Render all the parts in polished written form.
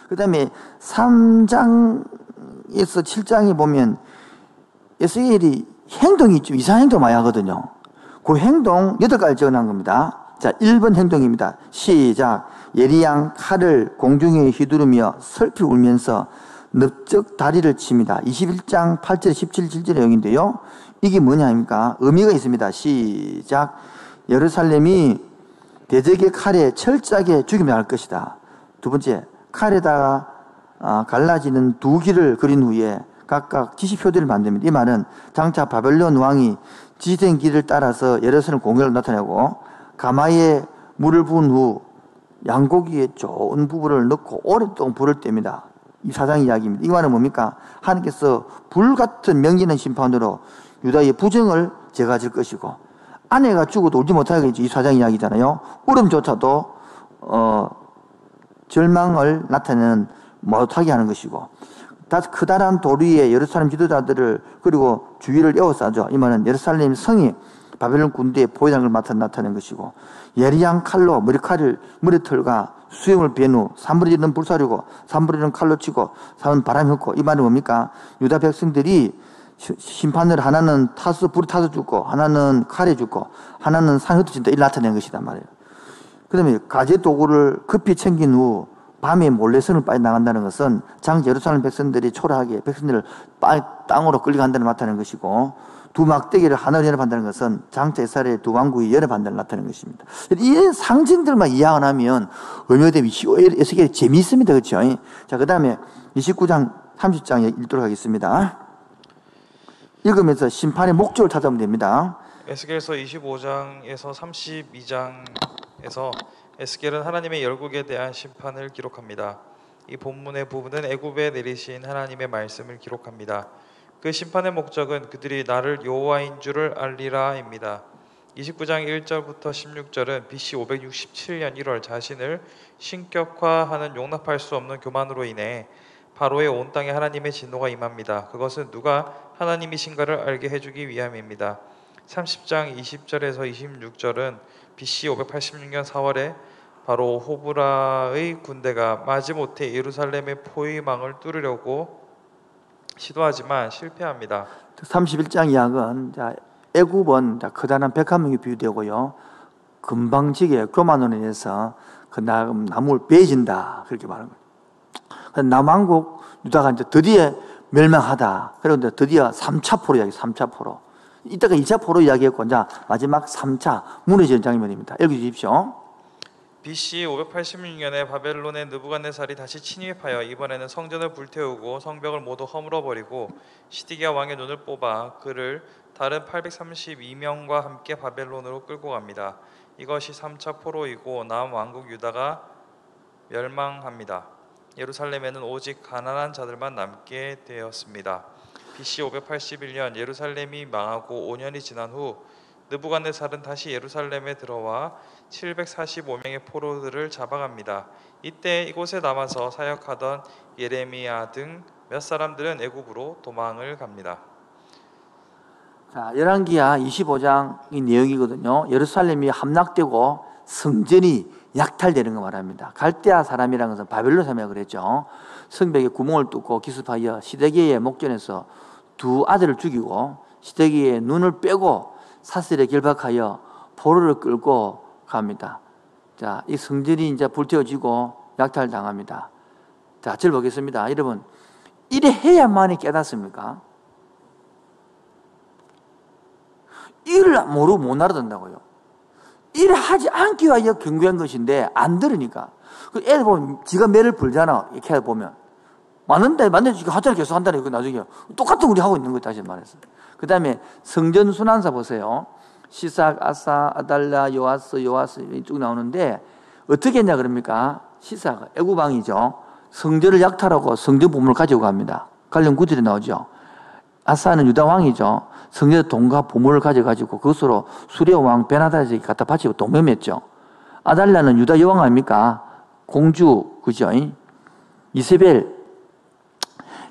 그 다음에 3장에서 7장에 보면 에스겔이 행동이 좀 이상한 행동 많이 하거든요. 그 행동 8가지 적어놓은 겁니다. 자, 1번 행동입니다. 시작. 예리양 칼을 공중에 휘두르며 슬피 울면서 넓적 다리를 칩니다. 21장 8절 17, 7절의 내용인데요. 이게 뭐냐 합니까? 의미가 있습니다. 시작. 예루살렘이 대적의 칼에 철저하게 죽임을 할 것이다. 두 번째, 칼에다가 갈라지는 두 길을 그린 후에 각각 지시표들을 만듭니다. 이 말은 장차 바벨론 왕이 지시된 길을 따라서 예루살렘 공격을 나타내고 가마에 물을 부은 후 양고기에 좋은 부분을 넣고 오랫동안 불을 뗍니다. 이 사장 이야기입니다. 이 말은 뭡니까? 하나님께서 불같은 명진한 심판으로 유다의 부정을 제거하실 것이고, 아내가 죽어도 울지 못하겠지. 이 사장 이야기잖아요. 울음조차도 절망을 나타내는 못하게 하는 것이고, 크다란 돌 위에 예루살렘 지도자들을 그리고 주위를 에워싸죠. 이 말은 예루살렘 성이 바벨론 군대의 보위장을 맡아 나타낸 것이고, 예리한 칼로 머리털과 수염을 벤 후 산부리는 불사르고 산부리는 칼로 치고 산은 바람이 흡고, 이 말은 뭡니까? 유다 백성들이 심판을 하나는 불에 타서 죽고 하나는 칼에 죽고 하나는 산에 흩어진다, 이를 나타낸 것이단 말이에요. 그 다음에 가재 도구를 급히 챙긴 후 밤에 몰래 선을 빠져나간다는 것은 장차 예루살렘 백성들이 초라하게 백성들을 땅으로 끌려간다는 걸 나타내는 것이고, 두 막대기를 하나로 연합한다는 것은 장차 이스라엘의 두 왕국이 연합한다는 걸 나타내는 것입니다. 이런 상징들만 이해가 나면 의미가 되면 에스겔이 재미있습니다. 그렇죠? 자, 그 다음에 29장 30장에 읽도록 하겠습니다. 읽으면서 심판의 목적을 찾아보면 됩니다. 에스겔서 25장에서 32장에서 에스겔은 하나님의 열국에 대한 심판을 기록합니다. 이 본문의 부분은 애굽에 내리신 하나님의 말씀을 기록합니다. 그 심판의 목적은 그들이 나를 여호와인 줄을 알리라입니다. 29장 1절부터 16절은 BC 567년 1월 자신을 신격화하는 용납할 수 없는 교만으로 인해 바로의 온 땅에 하나님의 진노가 임합니다. 그것은 누가 하나님이신가를 알게 해주기 위함입니다. 30장 20절에서 26절은 BC 586년 4월에 바로 호브라의 군대가 마지못해 예루살렘의 포위망을 뚫으려고 시도하지만 실패합니다. 31장 이야기는 애굽은 커다란 백합명이 비유되고요, 금방지게 교만으로 인해서 그 나무를 베진다, 그렇게 말합니다. 남왕국 유다가 이제 드디어 멸망하다. 그리고 드디어 3차 포로 이야기, 3차 포로. 이따가 2차 포로 이야기했고, 이제 마지막 3차 무너지는 장면입니다. 읽어주십시오. BC 586년에 바벨론의 느부갓네살이 다시 침입하여 이번에는 성전을 불태우고 성벽을 모두 허물어버리고 시디기야 왕의 눈을 뽑아 그를 다른 832명과 함께 바벨론으로 끌고 갑니다. 이것이 3차 포로이고 남왕국 유다가 멸망합니다. 예루살렘에는 오직 가난한 자들만 남게 되었습니다. BC 581년 예루살렘이 망하고 5년이 지난 후 느부갓네살은 다시 예루살렘에 들어와 745명의 포로들을 잡아갑니다. 이때 이곳에 남아서 사역하던 예레미야 등 몇 사람들은 애굽으로 도망을 갑니다. 자, 열왕기하 25장의 내용이거든요. 예루살렘이 함락되고 성전이 약탈되는 거 말합니다. 갈대아 사람이라는 것은 바벨론 사람이라고 그랬죠. 성벽에 구멍을 뚫고 기습하여 시드기야의 목전에서 두 아들을 죽이고 시드기야의 눈을 빼고 사슬에 결박하여 포로를 끌고 갑니다. 자, 이 성전이 이제 불태워지고 약탈당합니다. 자, 절 보겠습니다. 여러분, 이래 해야만이 깨닫습니까? 이를 모르고 못 알아듣는다고요. 이래 하지 않기 위하여 경고한 것인데 안 들으니까. 그 애들 보면 지가 매를 불잖아. 이렇게 보면 맞는데 지가 하자를 계속 한다는 거 나중에 똑같은 우리 하고 있는 거 다시 말해서. 그 다음에 성전 순환사 보세요. 시삭, 아사, 아달라, 요아스 쭉 나오는데 어떻게 했냐 그럽니까? 시삭, 애굽왕이죠. 성전을 약탈하고 성전 보물을 가지고 갑니다. 관련 구절이 나오죠. 아사는 유다 왕이죠. 성전의 돈과 보물을 가져가지고 그것으로 수레 왕 베나다에게 갖다 바치고 동맹했죠. 아달라는 유다 여왕 아닙니까? 공주, 그죠? 이세벨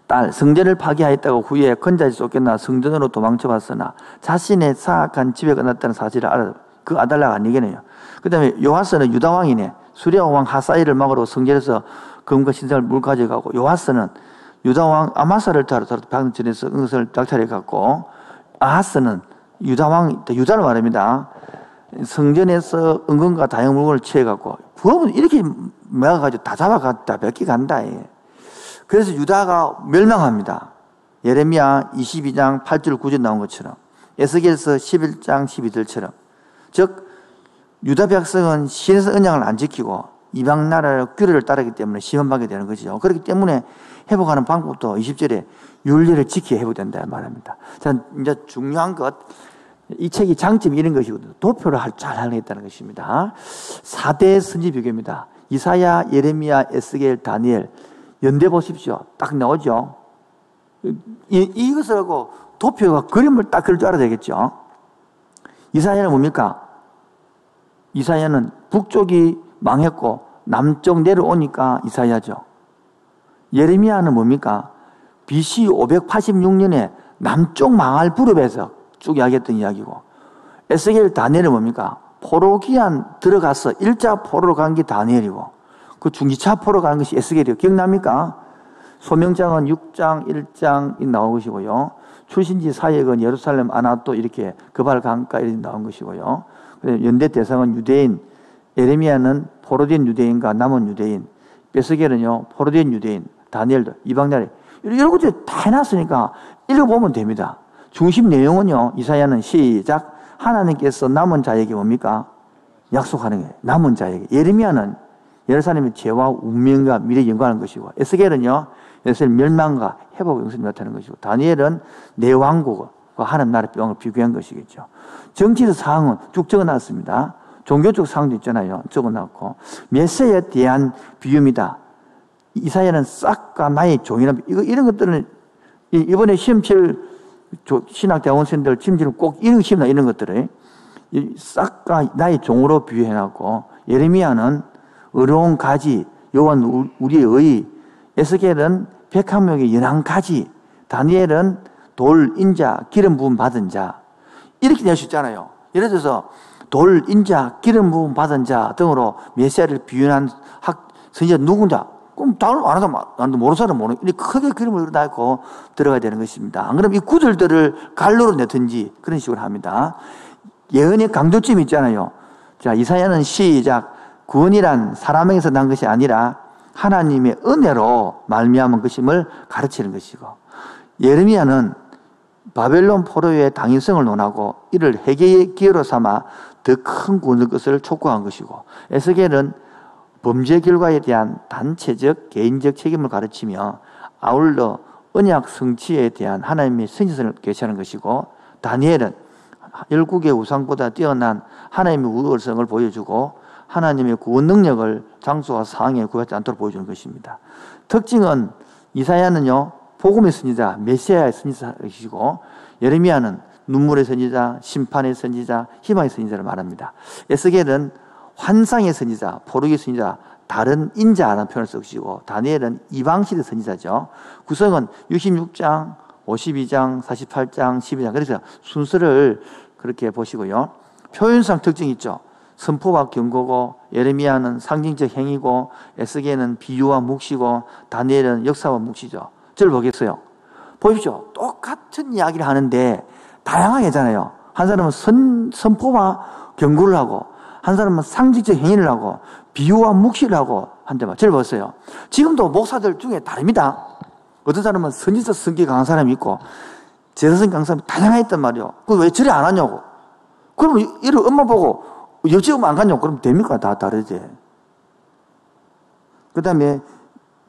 딸, 성전을 파괴하였다고 후에 건자지 쫓겨나 성전으로 도망쳐봤으나 자신의 사악한 집에 끝났다는 사실을 알아. 그 아달라가 아니겠네요. 그 다음에 요아스는 유다 왕이네. 수레 왕 하사이를 막으러 성전에서 금과 신상을 물 가져가고 요아스는 유다왕 아마사를 따라 방전에서 응것을 낙찰해갖고 아하스는 유다를 말합니다. 성전에서 은금과 다양 물건을 취해갖고 부업은 이렇게 모아가지고 다 잡아갔다 뺏기간다. 그래서 유다가 멸망합니다. 예레미야 22장 8절 9절 나온 것처럼 에스겔서 11장 12절처럼 즉 유다 백성은 신에서 언약을 안 지키고 이방 나라의 규례를 따르기 때문에 시험받게 되는 것이죠. 그렇기 때문에 회복하는 방법도 20절에 율례를 지켜야 회복된다 말합니다. 자, 이제 중요한 것, 이 책이 장점이 이런 것이거든요. 도표를 잘 하겠다는 것입니다. 4대 선지 비교입니다. 이사야, 예레미야, 에스겔, 다니엘 연대 보십시오. 딱 나오죠. 이것을 하고 도표가 그림을 딱 그릴 줄 알아야 되겠죠. 이사야는 뭡니까? 이사야는 북쪽이 망했고 남쪽 내려오니까 이사야죠. 예레미야는 뭡니까? BC 586년에 남쪽 망할 부릅에서 쭉 이야기했던 이야기고, 에스겔 다니엘은 뭡니까? 포로기한 들어가서 1차 포로로 간 게 다니엘이고 그 중기차 포로 가는 것이 에스겔이에요. 기억납니까? 소명장은 6장 1장이 나온 것이고요. 출신지 사역은 예루살렘 아나또 이렇게 그발 강가 이렇게 나온 것이고요. 연대 대상은 유대인, 예레미야는 포로된 유대인과 남은 유대인, 에스겔은요 포로된 유대인, 다니엘도 이방 나라 이런 것들이 다 해놨으니까 읽어보면 됩니다. 중심 내용은요, 이사야는 시작, 하나님께서 남은 자에게 뭡니까? 약속하는 거예요. 남은 자에게. 예레미야는 예루살렘의 죄와 운명과 미래에 연관하는 것이고, 에스겔은요 예루살렘 멸망과 회복 영성이 나타나는 것이고, 다니엘은 내 왕국과 하나님 나라의 병을 비교한 것이겠죠. 정치적 사항은 쭉 적어놨습니다. 종교적 사항도 있잖아요. 적어놨고, 메시아에 대한 비유입니다. 이사야는 싹과 나의 종이라는, 이런 것들은 이번에 시험칠 신학대학원생들 심지어 꼭 이런 시험나 이런 것들을 싹과 나의 종으로 비유해놨고, 예레미야는 어려운 가지, 요한 우리의 의, 에스겔은 백합목의 연한 가지, 다니엘은 돌, 인자, 기름 부음 받은 자, 이렇게 낼 수 있잖아요. 예를 들어서 돌, 인자, 기름 부음 받은 자 등으로 메시아를 비유한 선지자 누군가, 그럼 다른 안 하다 모르는 사람 모르는, 크게 그림을 넣고 들어가야 되는 것입니다. 안 그러면 이 구절들을 갈로로 내든지 그런 식으로 합니다. 예언의 강조점이 있잖아요. 자, 이사야는 시작, 구원이란 사람에게서 난 것이 아니라 하나님의 은혜로 말미암은 것임을 가르치는 것이고, 예레미야는 바벨론 포로의 당위성을 논하고 이를 회개의 기회로 삼아 더 큰 구원의 것을 촉구한 것이고, 에스겔은 범죄 결과에 대한 단체적 개인적 책임을 가르치며 아울러 언약 성취에 대한 하나님의 선지선을 계시하는 것이고, 다니엘은 열국의 우상보다 뛰어난 하나님의 우월성을 보여주고 하나님의 구원 능력을 장소와 상황에 구하지 않도록 보여주는 것입니다. 특징은 이사야는요 복음의 선지자, 메시아의 선지자이시고, 예레미야는 눈물의 선지자, 심판의 선지자, 희망의 선지자를 말합니다. 에스겔은 환상의 선지자, 포로기의 선지자, 다른 인자라는 표현을 쓰시고, 다니엘은 이방시대 선지자죠. 구성은 66장, 52장, 48장, 12장. 그래서 순서를 그렇게 보시고요. 표현상 특징이 있죠. 선포와 경고고, 예레미야는 상징적 행위고, 에스겔은 비유와 묵시고, 다니엘은 역사와 묵시죠. 저를 보겠어요. 보십시오. 똑같은 이야기를 하는데 다양하게 하잖아요. 한 사람은 선포와 경고를 하고, 한 사람은 상징적 행위를 하고, 비유와 묵시를 하고 한데, 저를 보세요. 지금도 목사들 중에 다릅니다. 어떤 사람은 선지서 성격이 강한 사람이 있고, 제사성 강한 사람이 다양했단 말이에요. 그럼 왜 저리 안 하냐고. 그러면 이를 엄마 보고 여지금 안 갔냐고. 그러면 됩니까? 다 다르지. 그 다음에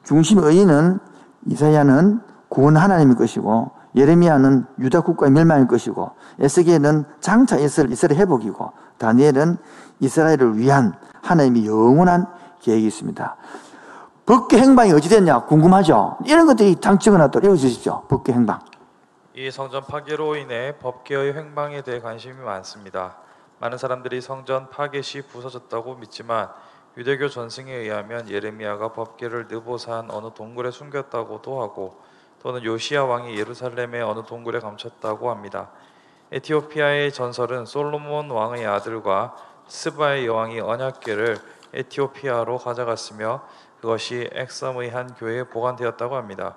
중심 의의는 이사야는 구원 하나님의 것이고, 예레미야는 유다 국가의 멸망일 것이고, 에스겔은 장차 이스라엘 회복이고, 다니엘은 이스라엘을 위한 하나님의 영원한 계획이 있습니다. 법궤 행방이 어찌 됐냐 궁금하죠? 이런 것들이 장치거나 또 읽어주십시오. 법궤 행방. 이 성전 파괴로 인해 법궤의 횡방에 대해 관심이 많습니다. 많은 사람들이 성전 파괴 시 부서졌다고 믿지만, 유대교 전승에 의하면 예레미야가 법궤를 느보산 어느 동굴에 숨겼다고도 하고, 또는 요시야 왕이 예루살렘의 어느 동굴에 감췄다고 합니다. 에티오피아의 전설은 솔로몬 왕의 아들과 스바의 여왕이 언약궤를 에티오피아로 가져갔으며, 그것이 엑섬의 한 교회에 보관되었다고 합니다.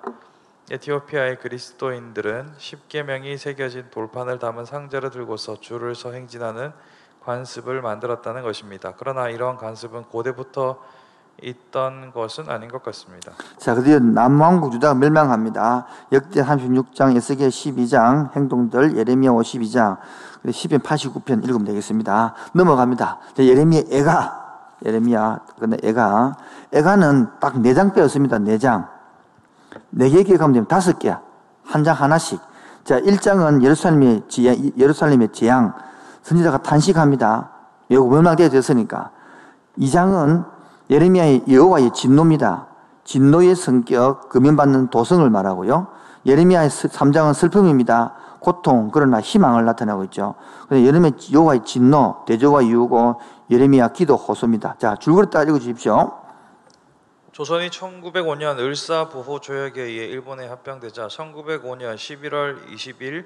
에티오피아의 그리스도인들은 10계명이 새겨진 돌판을 담은 상자를 들고서 줄을 서 행진하는 관습을 만들었다는 것입니다. 그러나 이러한 관습은 고대부터 있던 것은 아닌 것 같습니다. 자, 드디어 남왕국 유다가 멸망합니다. 역대 36장, 에스겔 12장, 행동들, 예레미야 52장, 시편 89편 읽으면 되겠습니다. 넘어갑니다. 예레미야 애가는 딱 4장 빼었습니다. 4장. 4개 기억하면 되면 5개. 한 장 하나씩. 자, 1장은 예루살렘의 재앙. 선지자가 탄식합니다. 여기 멸망되어 됐으니까. 2장은 예레미야의 여호와의 진노입니다. 진노의 성격, 금연받는 도성을 말하고요. 예레미야의 3장은 슬픔입니다. 고통, 그러나 희망을 나타내고 있죠. 예레미야 여호와의 진노, 대조가 이유고 예레미야 기도 호소입니다. 자, 줄거리 따라 읽어주십시오. 조선이 1905년 을사보호 조약에 의해 일본에 합병되자 1905년 11월 20일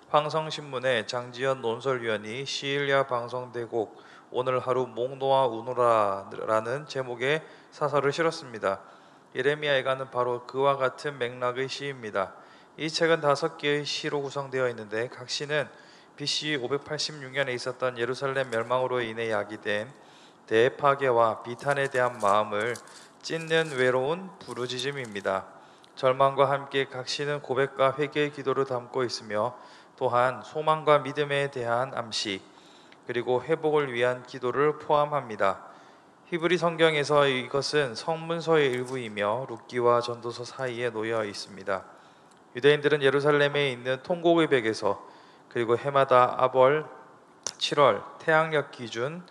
황성신문에 장지연 논설위원이 시일야 방송대곡 오늘 하루 목노아 우노라라는 제목의 사설을 실었습니다. 예레미야 애가는 바로 그와 같은 맥락의 시입니다. 이 책은 5개의 시로 구성되어 있는데 각 시는 BC 586년에 있었던 예루살렘 멸망으로 인해 야기된 대파괴와 비탄에 대한 마음을 찢는 외로운 부르짖음입니다. 절망과 함께 각 시는 고백과 회개의 기도를 담고 있으며 또한 소망과 믿음에 대한 암시 그리고 회복을 위한 기도를 포함합니다. 히브리 성경에서 이것은 성문서의 일부이며 룻기와 전도서 사이에 놓여 있습니다. 유대인들은 예루살렘에 있는 통곡의 벽에서 그리고 해마다 아벌 7월 태양력 기준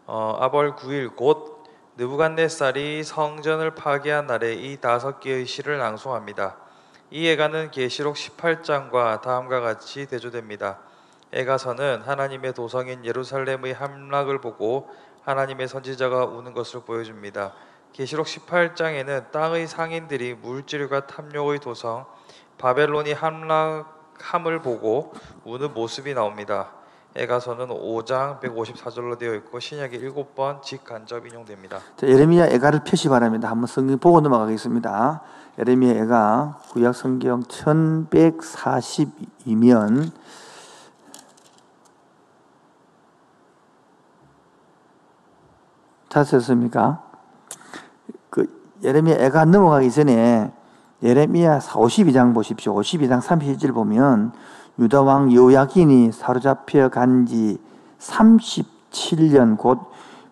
아벌 9일 곧 느부갓네살이 성전을 파괴한 날에 이 5개의 시를 낭송합니다. 이 애가는 계시록 18장과 다음과 같이 대조됩니다. 애가서는 하나님의 도성인 예루살렘의 함락을 보고 하나님의 선지자가 우는 것을 보여줍니다. 계시록 18장에는 땅의 상인들이 물질과 탐욕의 도성 바벨론이 함락함을 보고 우는 모습이 나옵니다. 애가서는 5장 154절로 되어 있고 신약에 7번 직간접 인용됩니다. 자, 예레미야 애가를 표시 바랍니다. 한번 성경 보고 넘어가겠습니다. 예레미야 애가 구약 성경 1142면 찾으셨습니까? 예레미야 애가 넘어가기 전에 예레미야 52장 보십시오. 52장 31절 보면 유다 왕 요야긴이 사로잡혀 간 지 37년 곧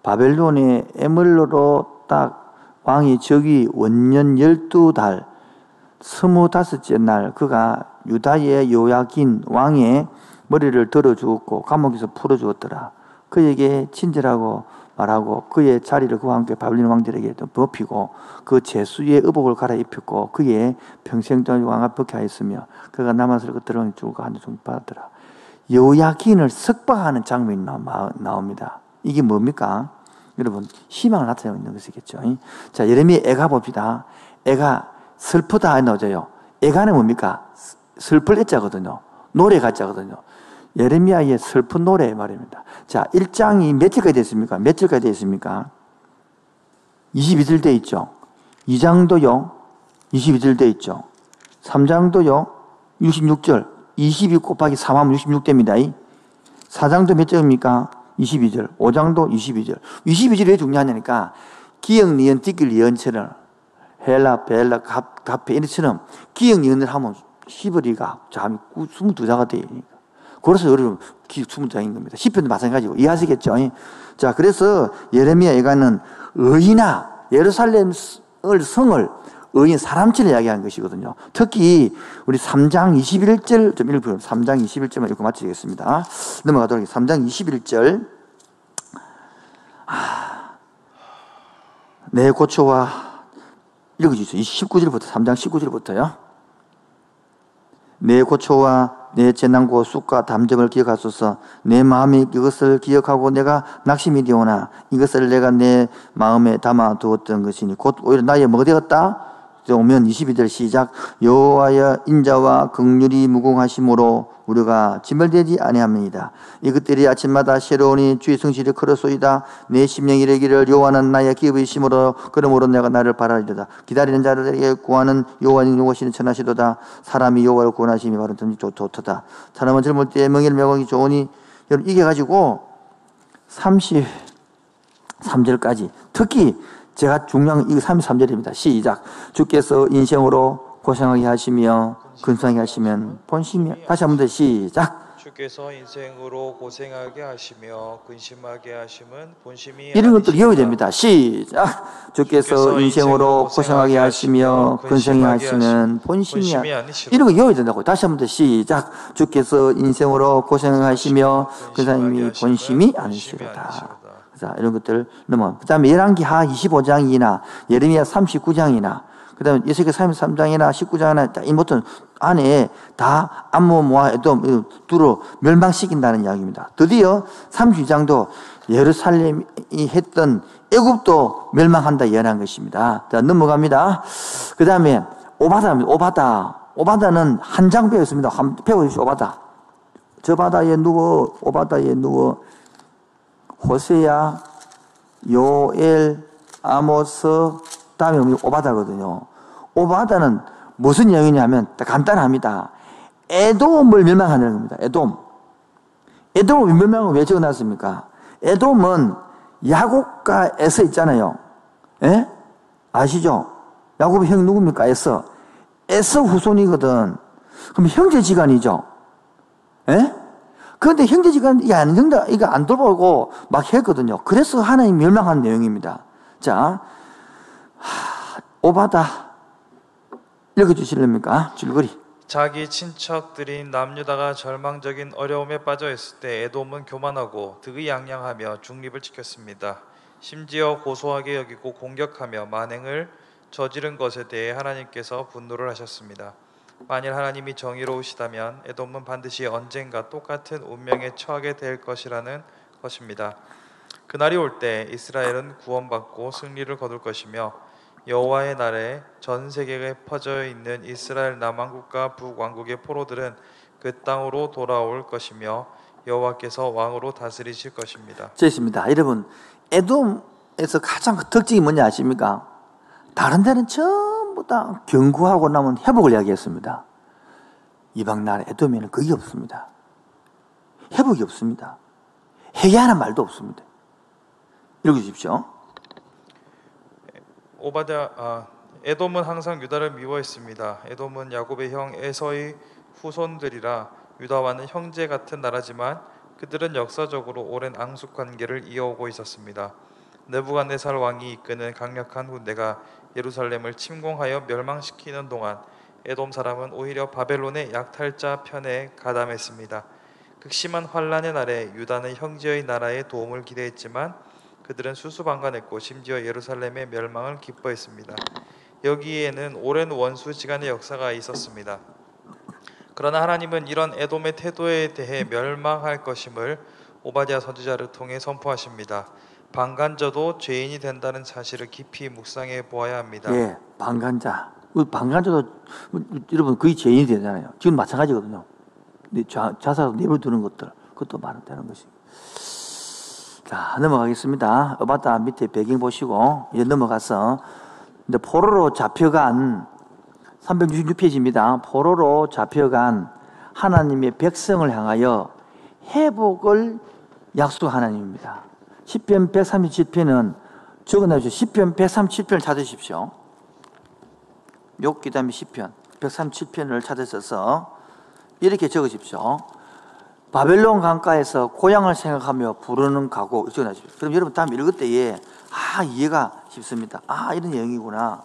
바벨론의 에물로로 딱 왕이 즉위 원년 12달 25째 날 그가 유다의 요야긴 왕의 머리를 들어 주었고 감옥에서 풀어 주었더라. 그에게 친절하고 말하고 그의 자리를 그와 함께 바벨론 왕들에게 벗기고 그 제수의 의복을 갈아입혔고 그의 평생 동안 왕을 벗게 하였으며 그가 남아서 그 들어온 주가 한 종 받았더라. 요야긴을 석방하는 장면이 나옵니다. 이게 뭡니까? 여러분 희망을 나타내고 있는 것이겠죠. 자, 예레미야 애가 봅시다. 애가 슬프다 나오죠. 애가는 뭡니까? 슬플 애자거든요. 노래 가짜거든요. 예레미야의 슬픈 노래 말입니다. 자, 1장이 몇 절까지 됐습니까? 몇 절까지 되어 있습니까? 22절 되어 있죠. 2장도요. 22절 되어 있죠. 3장도요. 66절. 22 곱하기 3하면 66됩니다. 4장도 몇 절입니까? 22절. 5장도 22절. 22절이 왜 중요하냐니까 기역, 니은, 띠끌, 니은처럼 헬라, 벨라, 가페 이처럼 기역, 니은을 하면 히브리가 잠이 22자가 되어 있으니까. 그래서 여러분 20장인 겁니다. 시편도 마찬가지고 이해하시겠죠? 자, 그래서 예레미야 애가는 의인아 예루살렘 성을 의인 사람처럼 이야기하는 것이거든요. 특히 우리 3장 21절 좀 읽어보면 3장 21절만 읽고 마치겠습니다. 넘어가도록 하겠습니다. 3장 21절 내 고초와 읽어주세요. 19절부터 3장 19절부터요. 내 고초와 내 재난과 쑥과 담정을 기억하소서. 내 마음이 이것을 기억하고 내가 낙심이 되오나 이것을 내가 내 마음에 담아 두었던 것이니 곧 오히려 나의 뭐가 되었다? 오면 22절 시작. 여호와의 인자와 긍휼이 무궁하심으로 우리가 진멸되지 아니함이니이다. 이것들이 아침마다 새로우니 주의 성실이 크로소이다. 내 심령이 이르기를 여호와는 나의 기업이심으로 그러므로 내가 나를 바라리로다. 기다리는 자들에게 구하는 여호와는 여호와시는 천하시도다. 사람이 여호와를 구원하심이 바로 좋도다. 사람은 젊을 때 명예를 명하기 좋으니 여러분 이게 가지고 33절까지 특히 제가 중요한 이 33절입니다. 시작. 주께서 인생으로 고생하게 하시며 근성하게 하시면 본심이 다시 한번 더 시작. 주께서 인생으로 고생하게 하시며 근심하게 하심은 본심이 이런 것들 외워야 됩니다. 시작. 주께서 인생으로 고생하게 하시며 근성하게 하시면 본심이 아니시로다. 이런 거 외워야 된다고. 다시 한번 더 시작. 주께서 인생으로 고생하시며 근성하심이 본심이 아니시로다. 자, 이런 것들 넘어. 그 다음에 열왕기하 25장이나 예레미야 39장이나 그 다음에 에스겔 33장이나 19장이나 이 모든 안에 다 암몬, 모압, 에돔 두루 멸망시킨다는 이야기입니다. 드디어 32장도 예루살렘이 했던 애굽도 멸망한다 예언한 것입니다. 자, 넘어갑니다. 그 다음에 오바다입니다. 오바다는 한 장 배웠습니다. 배워주십시오. 오바다. 저 바다에 누워, 오바다에 누워 호세야, 요엘, 아모스, 다음에 오바다거든요. 오바다는 무슨 내용이냐면 간단합니다. 에돔을 멸망하는 겁니다. 에돔을 멸망을 왜 적어놨습니까? 에돔은 야곱과 에서 있잖아요. 예? 아시죠? 야곱의 형 누굽니까? 에서 후손이거든. 그럼 형제지간이죠. 예? 그런데 형제지간 이거 안 돌보고 막 했거든요. 그래서 하나님 멸망한 내용입니다. 자, 오바다 읽어주실랍니까? 줄거리. 자기 친척들인 남유다가 절망적인 어려움에 빠져 있을 때 에돔은 교만하고 득의양양하며 중립을 지켰습니다. 심지어 고소하게 여기고 공격하며 만행을 저지른 것에 대해 하나님께서 분노를 하셨습니다. 만일 하나님이 정의로우시다면 에돔은 반드시 언젠가 똑같은 운명에 처하게 될 것이라는 것입니다. 그날이 올 때 이스라엘은 구원받고 승리를 거둘 것이며 여호와의 날에 전 세계에 퍼져 있는 이스라엘 남왕국과 북왕국의 포로들은 그 땅으로 돌아올 것이며 여호와께서 왕으로 다스리실 것입니다. 좋습니다. 여러분, 에돔에서 가장 특징이 뭔지 아십니까? 다른 데는 전부 다 경고하고 나면 회복을 이야기했습니다. 이방 나라 에돔에는 그게 없습니다. 회복이 없습니다. 회개하는 말도 없습니다. 읽어주십시오. 에돔은 항상 유다를 미워했습니다. 에돔은 야곱의 형 에서의 후손들이라 유다와는 형제 같은 나라지만 그들은 역사적으로 오랜 앙숙 관계를 이어오고 있었습니다. 느부갓네살 왕이 이끄는 강력한 군대가 예루살렘을 침공하여 멸망시키는 동안 에돔 사람은 오히려 바벨론의 약탈자 편에 가담했습니다. 극심한 환란의 날에 유다는 형제의 나라의 도움을 기대했지만 그들은 수수방관했고 심지어 예루살렘의 멸망을 기뻐했습니다. 여기에는 오랜 원수지간의 역사가 있었습니다. 그러나 하나님은 이런 에돔의 태도에 대해 멸망할 것임을 오바댜 선지자를 통해 선포하십니다. 방관자도 죄인이 된다는 사실을 깊이 묵상해 보아야 합니다. 예, 방관자도 여러분 거의 죄인이 되잖아요. 지금 마찬가지거든요. 자살 내버려두는 것들 그것도 말한다는 것이. 자, 넘어가겠습니다. 오바다 밑에 배경 보시고 이제 넘어가서 이제 포로로 잡혀간 366페이지입니다. 포로로 잡혀간 하나님의 백성을 향하여 회복을 약속한 하나님입니다. 시편 137편은 적어놔주십시오. 시편 137편을 찾으십시오. 욥기 다음에 시편 137편을 찾으셔서 이렇게 적으십시오. 바벨론 강가에서 고향을 생각하며 부르는 가곡 적어놔주십시오. 그럼 여러분 다음 읽을 때에 이해가 쉽습니다. 이런 내용이구나.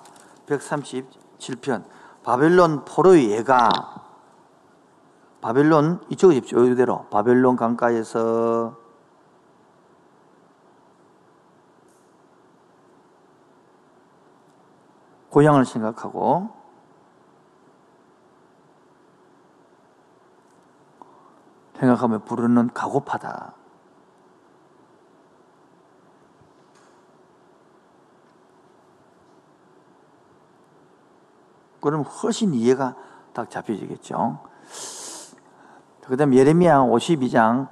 137편 바벨론 포로의 예가 바벨론 이 적으십시오. 이대로 바벨론 강가에서 고향을 생각하고 생각하며 부르는 가고파다. 그러면 훨씬 이해가 딱 잡혀지겠죠. 그 다음에 예레미야 52장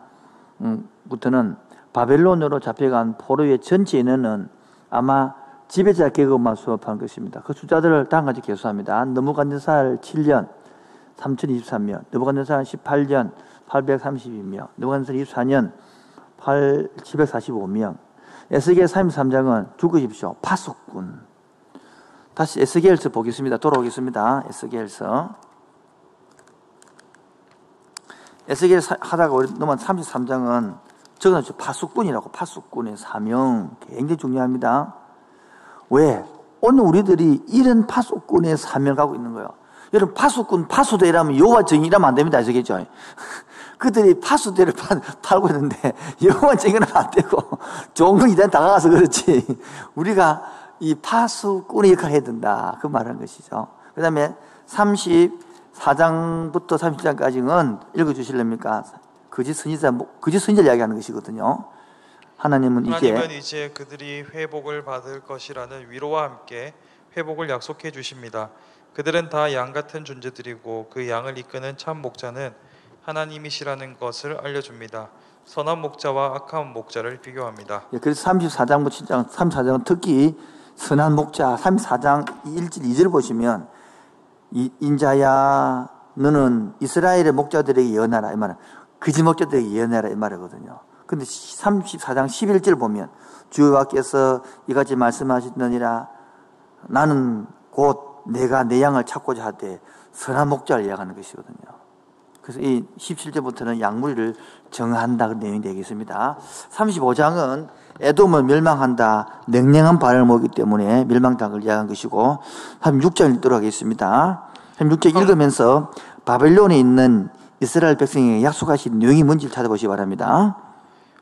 부터는 바벨론으로 잡혀간 포로의 전체 인원은 아마 지배자 계급만 수업한 것입니다. 그 숫자들을 다음까지 계수합니다. 느부갓네살 7년 3023명, 느부갓네살 18년 832명, 느부갓네살 24년 745명. 에스겔 33장은 죽으십시오. 파수꾼. 다시 에스겔서 보겠습니다. 돌아오겠습니다. 에스겔서. 에스겔 하다가 넘어간 33장은 적어놨죠. 파수꾼이라고. 파수꾼의 사명. 굉장히 중요합니다. 왜? 오늘 우리들이 이런 파수꾼의 사명을 갖고 있는 거예요. 여러분, 파수꾼, 파수대라면 여호와 정의라면 안 됩니다. 아시겠죠? 그들이 파수대를 팔고 있는데 여호와 정의는 안 되고 좋은 건 이단 다가가서 그렇지. 우리가 이 파수꾼의 역할을 해야 된다. 그 말하는 것이죠. 그 다음에 34장부터 30장까지는 읽어주실랍니까? 거짓 선지자를 이야기하는 것이거든요. 하나님은 이제 그들이 회복을 받을 것이라는 위로와 함께 회복을 약속해 주십니다. 그들은 다 양 같은 존재들이고 그 양을 이끄는 참 목자는 하나님이시라는 것을 알려줍니다. 선한 목자와 악한 목자를 비교합니다. 그래서 34장부터 7장, 34장은 특히 선한 목자, 34장 1절 2절 보시면 인자야 너는 이스라엘의 목자들에게 예언하라 이 말은 그지 목자들에게 예언하라 이 말이거든요. 근데 34장 11절 보면 주여와께서 이같이 말씀하시느니라 나는 곧 내가 내 양을 찾고자 하되 선한 목자를 이야기하는 것이거든요. 그래서 이 17절부터는 양무리를 정한다 그런 내용이 되겠습니다. 35장은 에돔은 멸망한다. 냉랭한 발을 모기 때문에 멸망당을 이야기한 것이고 36장 읽도록 하겠습니다. 36장 읽으면서 바벨론에 있는 이스라엘 백성에게 약속하신 내용이 뭔지를 찾아보시기 바랍니다.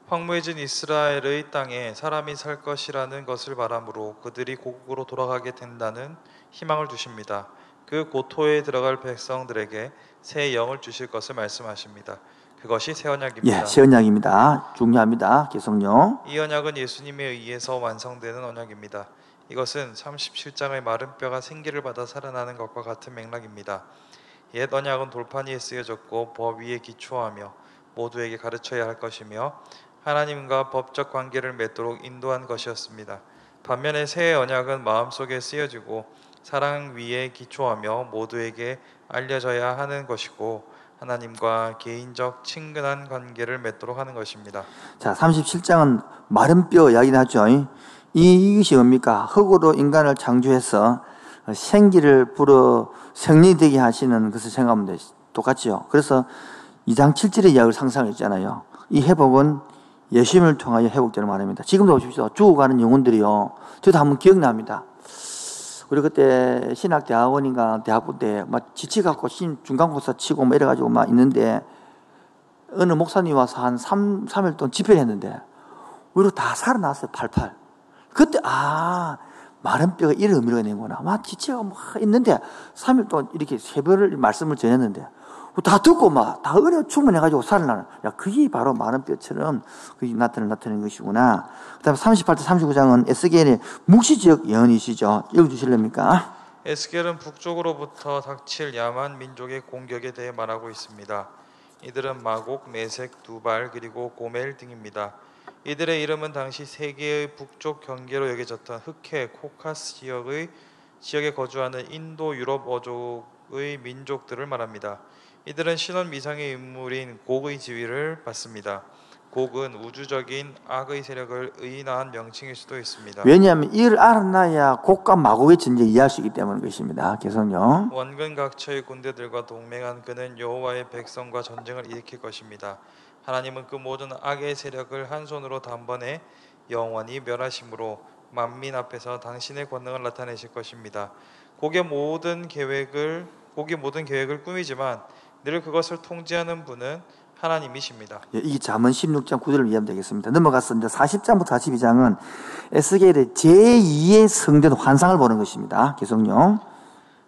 황무해진 이스라엘의 땅에 사람이 살 것이라는 것을 바람으로 그들이 고국으로 돌아가게 된다는 희망을 주십니다. 그 고토에 들어갈 백성들에게 새 영을 주실 것을 말씀하십니다. 그것이 새 언약입니다. 예, 새 언약입니다. 중요합니다. 계속요. 이 언약은 예수님에 의해서 완성되는 언약입니다. 이것은 37장의 마른 뼈가 생기를 받아 살아나는 것과 같은 맥락입니다. 옛 언약은 돌판 위에 쓰여졌고 법 위에 기초하며 모두에게 가르쳐야 할 것이며 하나님과 법적 관계를 맺도록 인도한 것이었습니다. 반면에 새 언약은 마음속에 쓰여지고 사랑 위에 기초하며 모두에게 알려져야 하는 것이고 하나님과 개인적 친근한 관계를 맺도록 하는 것입니다. 자, 37장은 마른 뼈 이야기를 하죠. 이것이 뭡니까? 흙으로 인간을 창조해서 생기를 불어 생리 되게 하시는 것을 생각하면 똑같죠. 그래서 2장 7절의 이야기를 상상했잖아요. 이 회복은 예수님을 통하여 회복되는 말입니다. 지금도 보십시오. 죽어가는 영혼들이요. 저도 한번 기억납니다. 우리 그때 신학대학원인가 대학부 때 막 지치갖고 중간고사 치고 뭐 이래가지고 막 있는데 어느 목사님 와서 한 3일 동안 집회를 했는데 우리로 다 살아났어요. 팔팔. 그때 마른 뼈가 이런 의미가 있는구나. 막 지치가 막 있는데 3일 동안 이렇게 새벽을 말씀을 전했는데 다 듣고 막 다 은혜 충만해가지고 살아나는. 야, 그게 바로 마른 뼈처럼 그게 나타내는 것이구나. 그 다음에 38절 39장은 에스겔의 묵시적 예언이시죠. 읽어주실랍니까? 에스겔은 북쪽으로부터 닥칠 야만 민족의 공격에 대해 말하고 있습니다. 이들은 마곡, 메색, 두발 그리고 고멜 등입니다. 이들의 이름은 당시 세계의 북쪽 경계로 여겨졌던 흑해, 코카스 지역에 거주하는 인도 유럽 어족의 민족들을 말합니다. 이들은 신원 미상의 인물인 곡의 지위를 받습니다. 곡은 우주적인 악의 세력을 의인화한 명칭일 수도 있습니다. 왜냐하면 이를 알아놔야 곡과 마곡의 전쟁을 이해할 수 있기 때문인 것입니다. 계속요. 원근 각처의 군대들과 동맹한 그는 여호와의 백성과 전쟁을 일으킬 것입니다. 하나님은 그 모든 악의 세력을 한 손으로 단번에 영원히 멸하심으로 만민 앞에서 당신의 권능을 나타내실 것입니다. 곡의 모든 계획을 꾸미지만 늘 그것을 통제하는 분은 하나님이십니다. 이 잠언 16장 9절을 이해하면 되겠습니다. 넘어가서 이제 40장부터 42장은 에스겔의 제2의 성전 환상을 보는 것입니다. 계속요.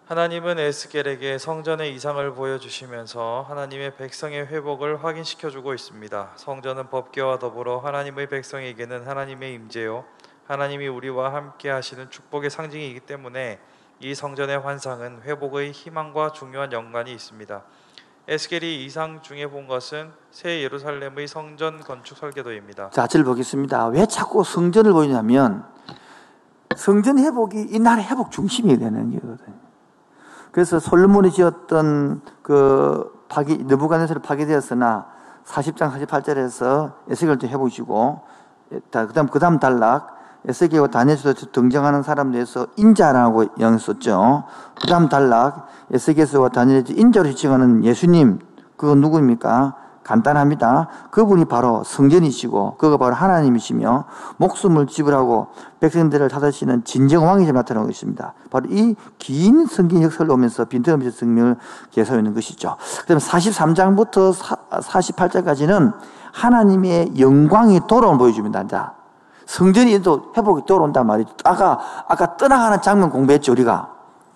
하나님은 에스겔에게 성전의 이상을 보여주시면서 하나님의 백성의 회복을 확인시켜주고 있습니다. 성전은 법궤와 더불어 하나님의 백성에게는 하나님의 임재요 하나님이 우리와 함께 하시는 축복의 상징이기 때문에 이 성전의 환상은 회복의 희망과 중요한 연관이 있습니다. 에스겔이 이상 중에 본 것은 새 예루살렘의 성전 건축 설계도입니다. 자, 절 보겠습니다. 왜 자꾸 성전을 보이냐면 성전 회복이 이 나라의 회복 중심이 되는 거거든요. 그래서 솔로몬이 지었던 그 느부갓네살이 파괴되었으나 40장 48절에서 에스겔도 해보시고 그다음 단락 에스겔과 다니엘에서 등장하는 사람들에서 인자라고 영을 썼죠. 그다음 단락 에스겔과 다니엘에서 인자로 지칭하는 예수님, 그거 누구입니까? 간단합니다. 그분이 바로 성전이시고 그가 바로 하나님이시며 목숨을 지불하고 백성들을 찾으시는 진정왕이시로 나타나고 있습니다. 바로 이 긴 성경 역사를 오면서 빈틈없이 성경을 개설하고 있는 것이죠. 그다음에 43장부터 48장까지는 하나님의 영광이 돌아옴을 보여줍니다. 자, 성전이 또 회복이 돌아온단 말이죠. 아까 떠나가는 장면 공부했죠, 우리가.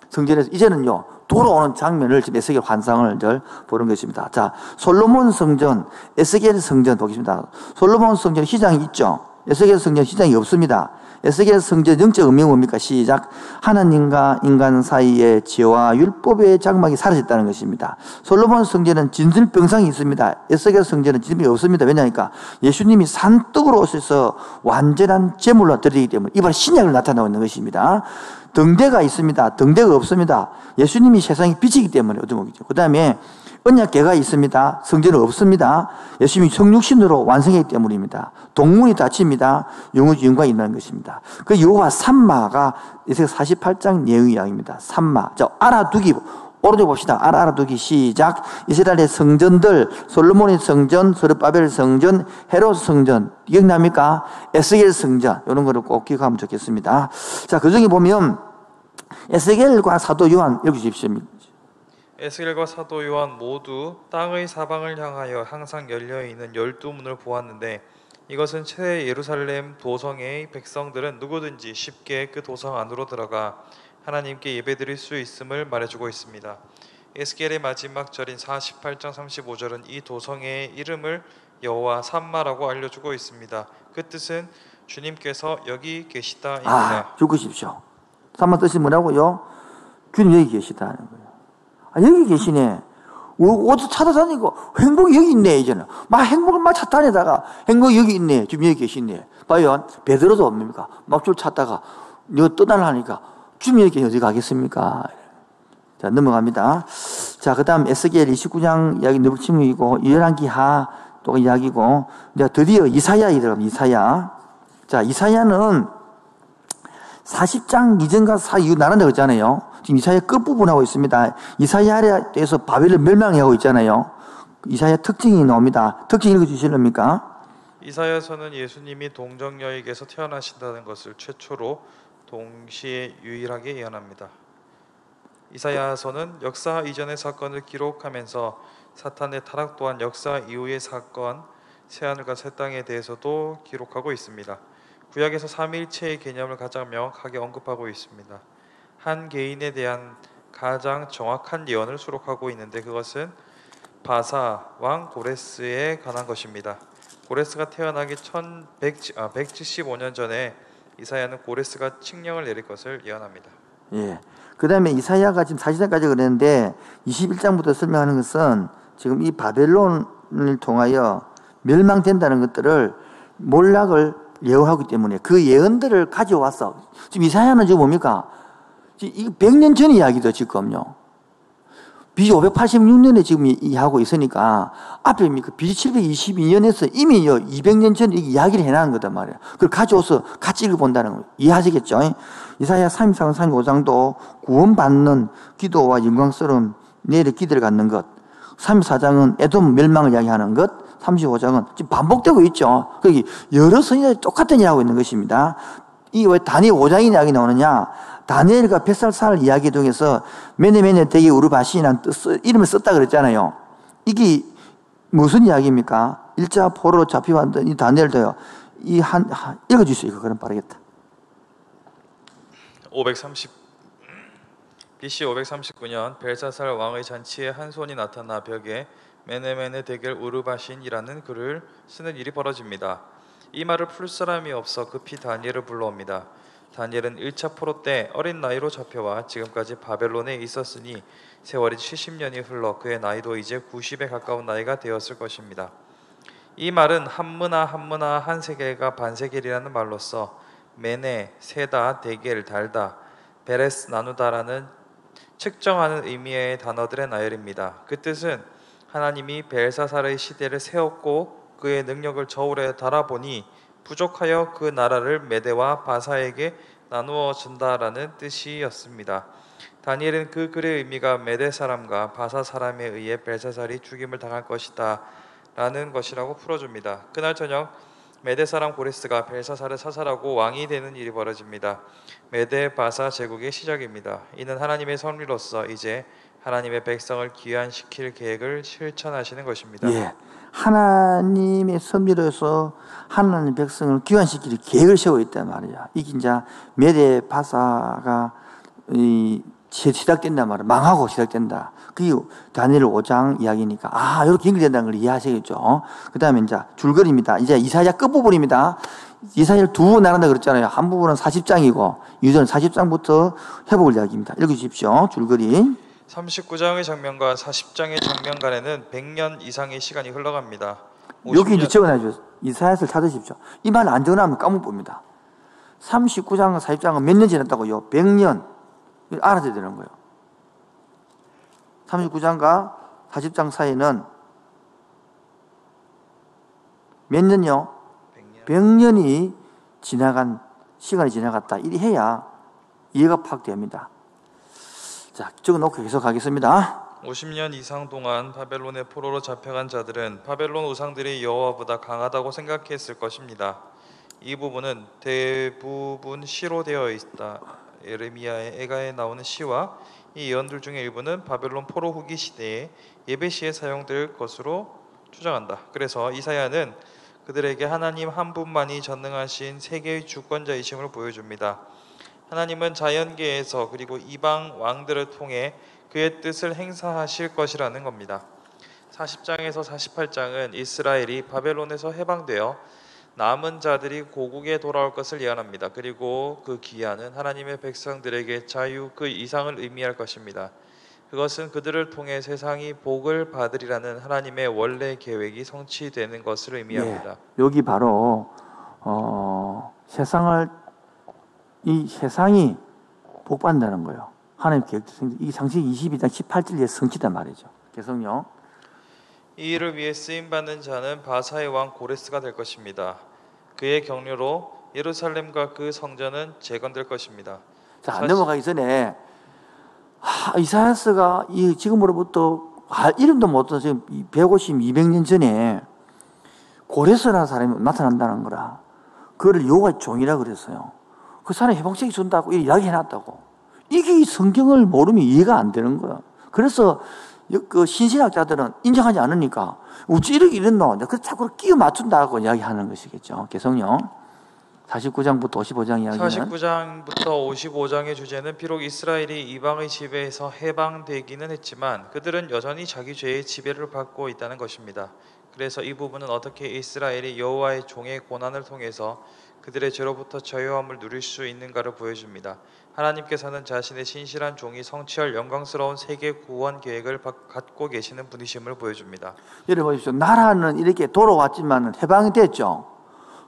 성전에서 이제는요, 돌아오는 장면을 지금 에스겔 환상을 보는 것입니다. 자, 솔로몬 성전, 에스겔 성전 보겠습니다. 솔로몬 성전 시장이 있죠. 에스겔 성전 시장이 없습니다. 에스겔 성전 영적 의미는 뭡니까? 시작. 하나님과 인간 사이의 지혜와 율법의 장막이 사라졌다는 것입니다. 솔로몬 성전은 진술병상이 있습니다. 에스겔 성전은 진술이 없습니다. 왜냐하니까 예수님이 산떡으로 오셔서 완전한 제물로 드리기 때문에 이번 신약을 나타나고 있는 것입니다. 등대가 있습니다. 등대가 없습니다. 예수님이 세상의 빛이기 때문에 어두움이죠. 그 다음에 언약궤가 있습니다. 성전은 없습니다. 예수님이 성육신으로 완성했기 때문입니다. 동문이 닫힙니다. 영광이 있는 것입니다. 그 여호와 산마가 에스겔 48장 내용 이야기입니다. 산마. 자, 알아두기. 오른쪽 봅시다. 알아두기 시작. 이스라엘의 성전들, 솔로몬의 성전, 스룹바벨 성전, 헤롯 성전. 기억납니까? 에스겔 성전. 이런 거를 꼭 기억하면 좋겠습니다. 자, 그 중에 보면 에스겔과 사도 요한 읽으십시오. 에스겔과 사도 요한 모두 땅의 사방을 향하여 항상 열려있는 12문을 보았는데 이것은 새 예루살렘 도성의 백성들은 누구든지 쉽게 그 도성 안으로 들어가 하나님께 예배드릴 수 있음을 말해주고 있습니다. 에스겔의 마지막 절인 48장 35절은 이 도성의 이름을 여호와 산마라고 알려주고 있습니다. 그 뜻은 주님께서 여기 계시다입니다. 죽으십시오. 산마 뜻이 뭐라고요? 주님 여기 계시다는 거예요. 여기 계시네. 어디 찾아다니고 행복이 여기 있네. 이제는 막 행복을 막 찾다니다가 행복이 여기 있네. 지금 여기 계시네. 봐요. 베드로도 없습니까? 막 줄 찾다가 너 떠나려니까 주님 여기 어디 가겠습니까? 자, 넘어갑니다. 자, 그 다음 에스겔 29장 이야기 느부침이고 열왕기하 또 이야기고 이제 드디어 이사야에 들어갑니다. 이사야. 자, 이사야는 40장 이전과 이후 나눈다고 했잖아요. 지금 이사야 끝부분하고 있습니다. 이사야에 대해서 바벨을 멸망하고 있잖아요. 이사야 특징이 나옵니다. 특징 읽어주실랍니까? 이사야서는 예수님이 동정녀에게서 태어나신다는 것을 최초로 동시에 유일하게 예언합니다. 이사야서는 역사 이전의 사건을 기록하면서 사탄의 타락 또한 역사 이후의 사건, 새하늘과 새 땅에 대해서도 기록하고 있습니다. 구약에서 삼위일체의 개념을 가장 명확하게 언급하고 있습니다. 한 개인에 대한 가장 정확한 예언을 수록하고 있는데 그것은 바사 왕 고레스에 관한 것입니다. 고레스가 태어나기 175년 전에 이사야는 고레스가 칙령을 내릴 것을 예언합니다. 예. 그 다음에 이사야가 지금 40장까지 그랬는데 21장부터 설명하는 것은 지금 이 바벨론을 통하여 멸망된다는 것들을 몰락을 예언하기 때문에 그 예언들을 가져와서 지금 이사야는 지금 뭡니까? 이거 100년 전 이야기도 지금요. BC 586년에 지금 이야기하고 있으니까 앞에 BC 722년에서 이미 200년 전에 이야기를 해놓은 거단 말이에요. 그걸 가져와서 같이 읽어본다는 거예요. 이해하시겠죠? 이사야 34장, 35장도 구원받는 기도와 영광스러운 내일의 기대를 갖는 것. 34장은 에돔 멸망을 이야기하는 것. 35장은 지금 반복되고 있죠. 거기 여러 선지자들이 똑같은 이야기하고 있는 것입니다. 이 왜 다니엘 5장의 이야기 나오느냐? 다니엘과 벳살살 이야기 중에서 메네메네 대게 우르바시라는 이름을 썼다 그랬잖아요. 이게 무슨 이야기입니까? 일자 포로로 잡혀왔던 이 다니엘도요. 읽어주세요. 그럼 빠르겠다. BC 539년 벨사살 왕의 잔치에 한 손이 나타나 벽에 메네메네 대겔 우르바신이라는 글을 쓰는 일이 벌어집니다. 이 말을 풀 사람이 없어 급히 다니엘을 불러옵니다. 다니엘은 1차 포로 때 어린 나이로 잡혀와 지금까지 바벨론에 있었으니 세월이 70년이 흘러 그의 나이도 이제 90에 가까운 나이가 되었을 것입니다. 이 말은 한문화 한 세겔과 반세겔이라는 말로서 메네, 세다, 데겔, 달다, 베레스, 나누다라는 측정하는 의미의 단어들의 나열입니다. 그 뜻은 하나님이 벨사살의 시대를 세웠고 그의 능력을 저울에 달아보니 부족하여 그 나라를 메대와 바사에게 나누어 준다라는 뜻이었습니다. 다니엘은 그 글의 의미가 메대 사람과 바사 사람에 의해 벨사살이 죽임을 당할 것이다 라는 것이라고 풀어줍니다. 그날 저녁 메대 사람 고레스가 벨사살을 사살하고 왕이 되는 일이 벌어집니다. 메대 바사 제국의 시작입니다. 이는 하나님의 섭리로서 이제 하나님의 백성을 귀환시킬 계획을 실천하시는 것입니다. 예, 하나님의 섭리로서 하나님의 백성을 귀환시킬 계획을 세우고 있단 말이야. 이게 이제 메대 바사가 시작된단 말이야. 망하고 시작된다. 그게 다니엘 5장 이야기니까 이렇게 연결된다는 걸 이해하시겠죠. 그 다음에 이제 줄거리입니다. 이제 이사야 끝부분입니다. 이사야를 두 부분 나눈다 그랬잖아요. 한 부분은 40장이고 이전은 40장부터 회복을 이야기입니다. 읽으십시오. 줄거리. 39장의 장면과 40장의 장면 간에는 100년 이상의 시간이 흘러갑니다. 여기 이제 적어놔주세요. 이사야서를 찾으십시오. 이 말 안 적어놔면 까먹습니다. 39장과 40장은 몇 년 지났다고요? 100년. 알아야 되는 거예요. 39장과 40장 사이는 몇 년요? 100년이 지나간 시간이 지나갔다. 이리 해야 이해가 파악됩니다. 자, 적어놓고 계속하겠습니다. 50년 이상 동안 바벨론의 포로로 잡혀간 자들은 바벨론 우상들이 여호와보다 강하다고 생각했을 것입니다. 이 부분은 대부분 시로 되어 있다. 예레미야의 에가에 나오는 시와 이 예언들 중에 일부는 바벨론 포로 후기 시대에 예배시에 사용될 것으로 추정한다. 그래서 이사야는 그들에게 하나님 한 분만이 전능하신 세계의 주권자이심을 보여줍니다. 하나님은 자연계에서 그리고 이방 왕들을 통해 그의 뜻을 행사하실 것이라는 겁니다. 40장에서 48장은 이스라엘이 바벨론에서 해방되어 남은 자들이 고국에 돌아올 것을 예언합니다. 그리고 그 기한은 하나님의 백성들에게 자유 그 이상을 의미할 것입니다. 그것은 그들을 통해 세상이 복을 받으리라는 하나님의 원래 계획이 성취되는 것을 의미합니다. 예, 여기 바로 이 세상이 복받는다는 거예요. 하나님 계획, 이 창세기 22장 18절에 성취단 말이죠. 계속요. 이 일을 위해 쓰임받는 자는 바사의 왕 고레스가 될 것입니다. 그의 경륜으로 예루살렘과 그 성전은 재건될 것입니다. 자, 넘어가기 전에 이사야서가 지금으로부터 이름도 못 듣던 지금 150, 200년 전에 고레스라는 사람이 나타난다는 거라. 그를 여호와의 종이라 그랬어요. 그 사람이 해방책이 준다고 이야기해놨다고. 이게 이 성경을 모르면 이해가 안 되는 거야. 그래서 그 신신학자들은 인정하지 않으니까 어찌 이렇게 이랬노? 그래서 자꾸 끼워 맞춘다고 이야기하는 것이겠죠. 계속요. 49장부터 55장 이야기는 49장부터 55장의 주제는 비록 이스라엘이 이방의 지배에서 해방되기는 했지만 그들은 여전히 자기 죄의 지배를 받고 있다는 것입니다. 그래서 이 부분은 어떻게 이스라엘이 여호와의 종의 고난을 통해서 그들의 죄로부터 자유함을 누릴 수 있는가를 보여줍니다. 하나님께서는 자신의 신실한 종이 성취할 영광스러운 세계 구원 계획을 갖고 계시는 분이심을 보여줍니다. 여러분 보십시오. 나라는 이렇게 돌아왔지만 해방이 됐죠.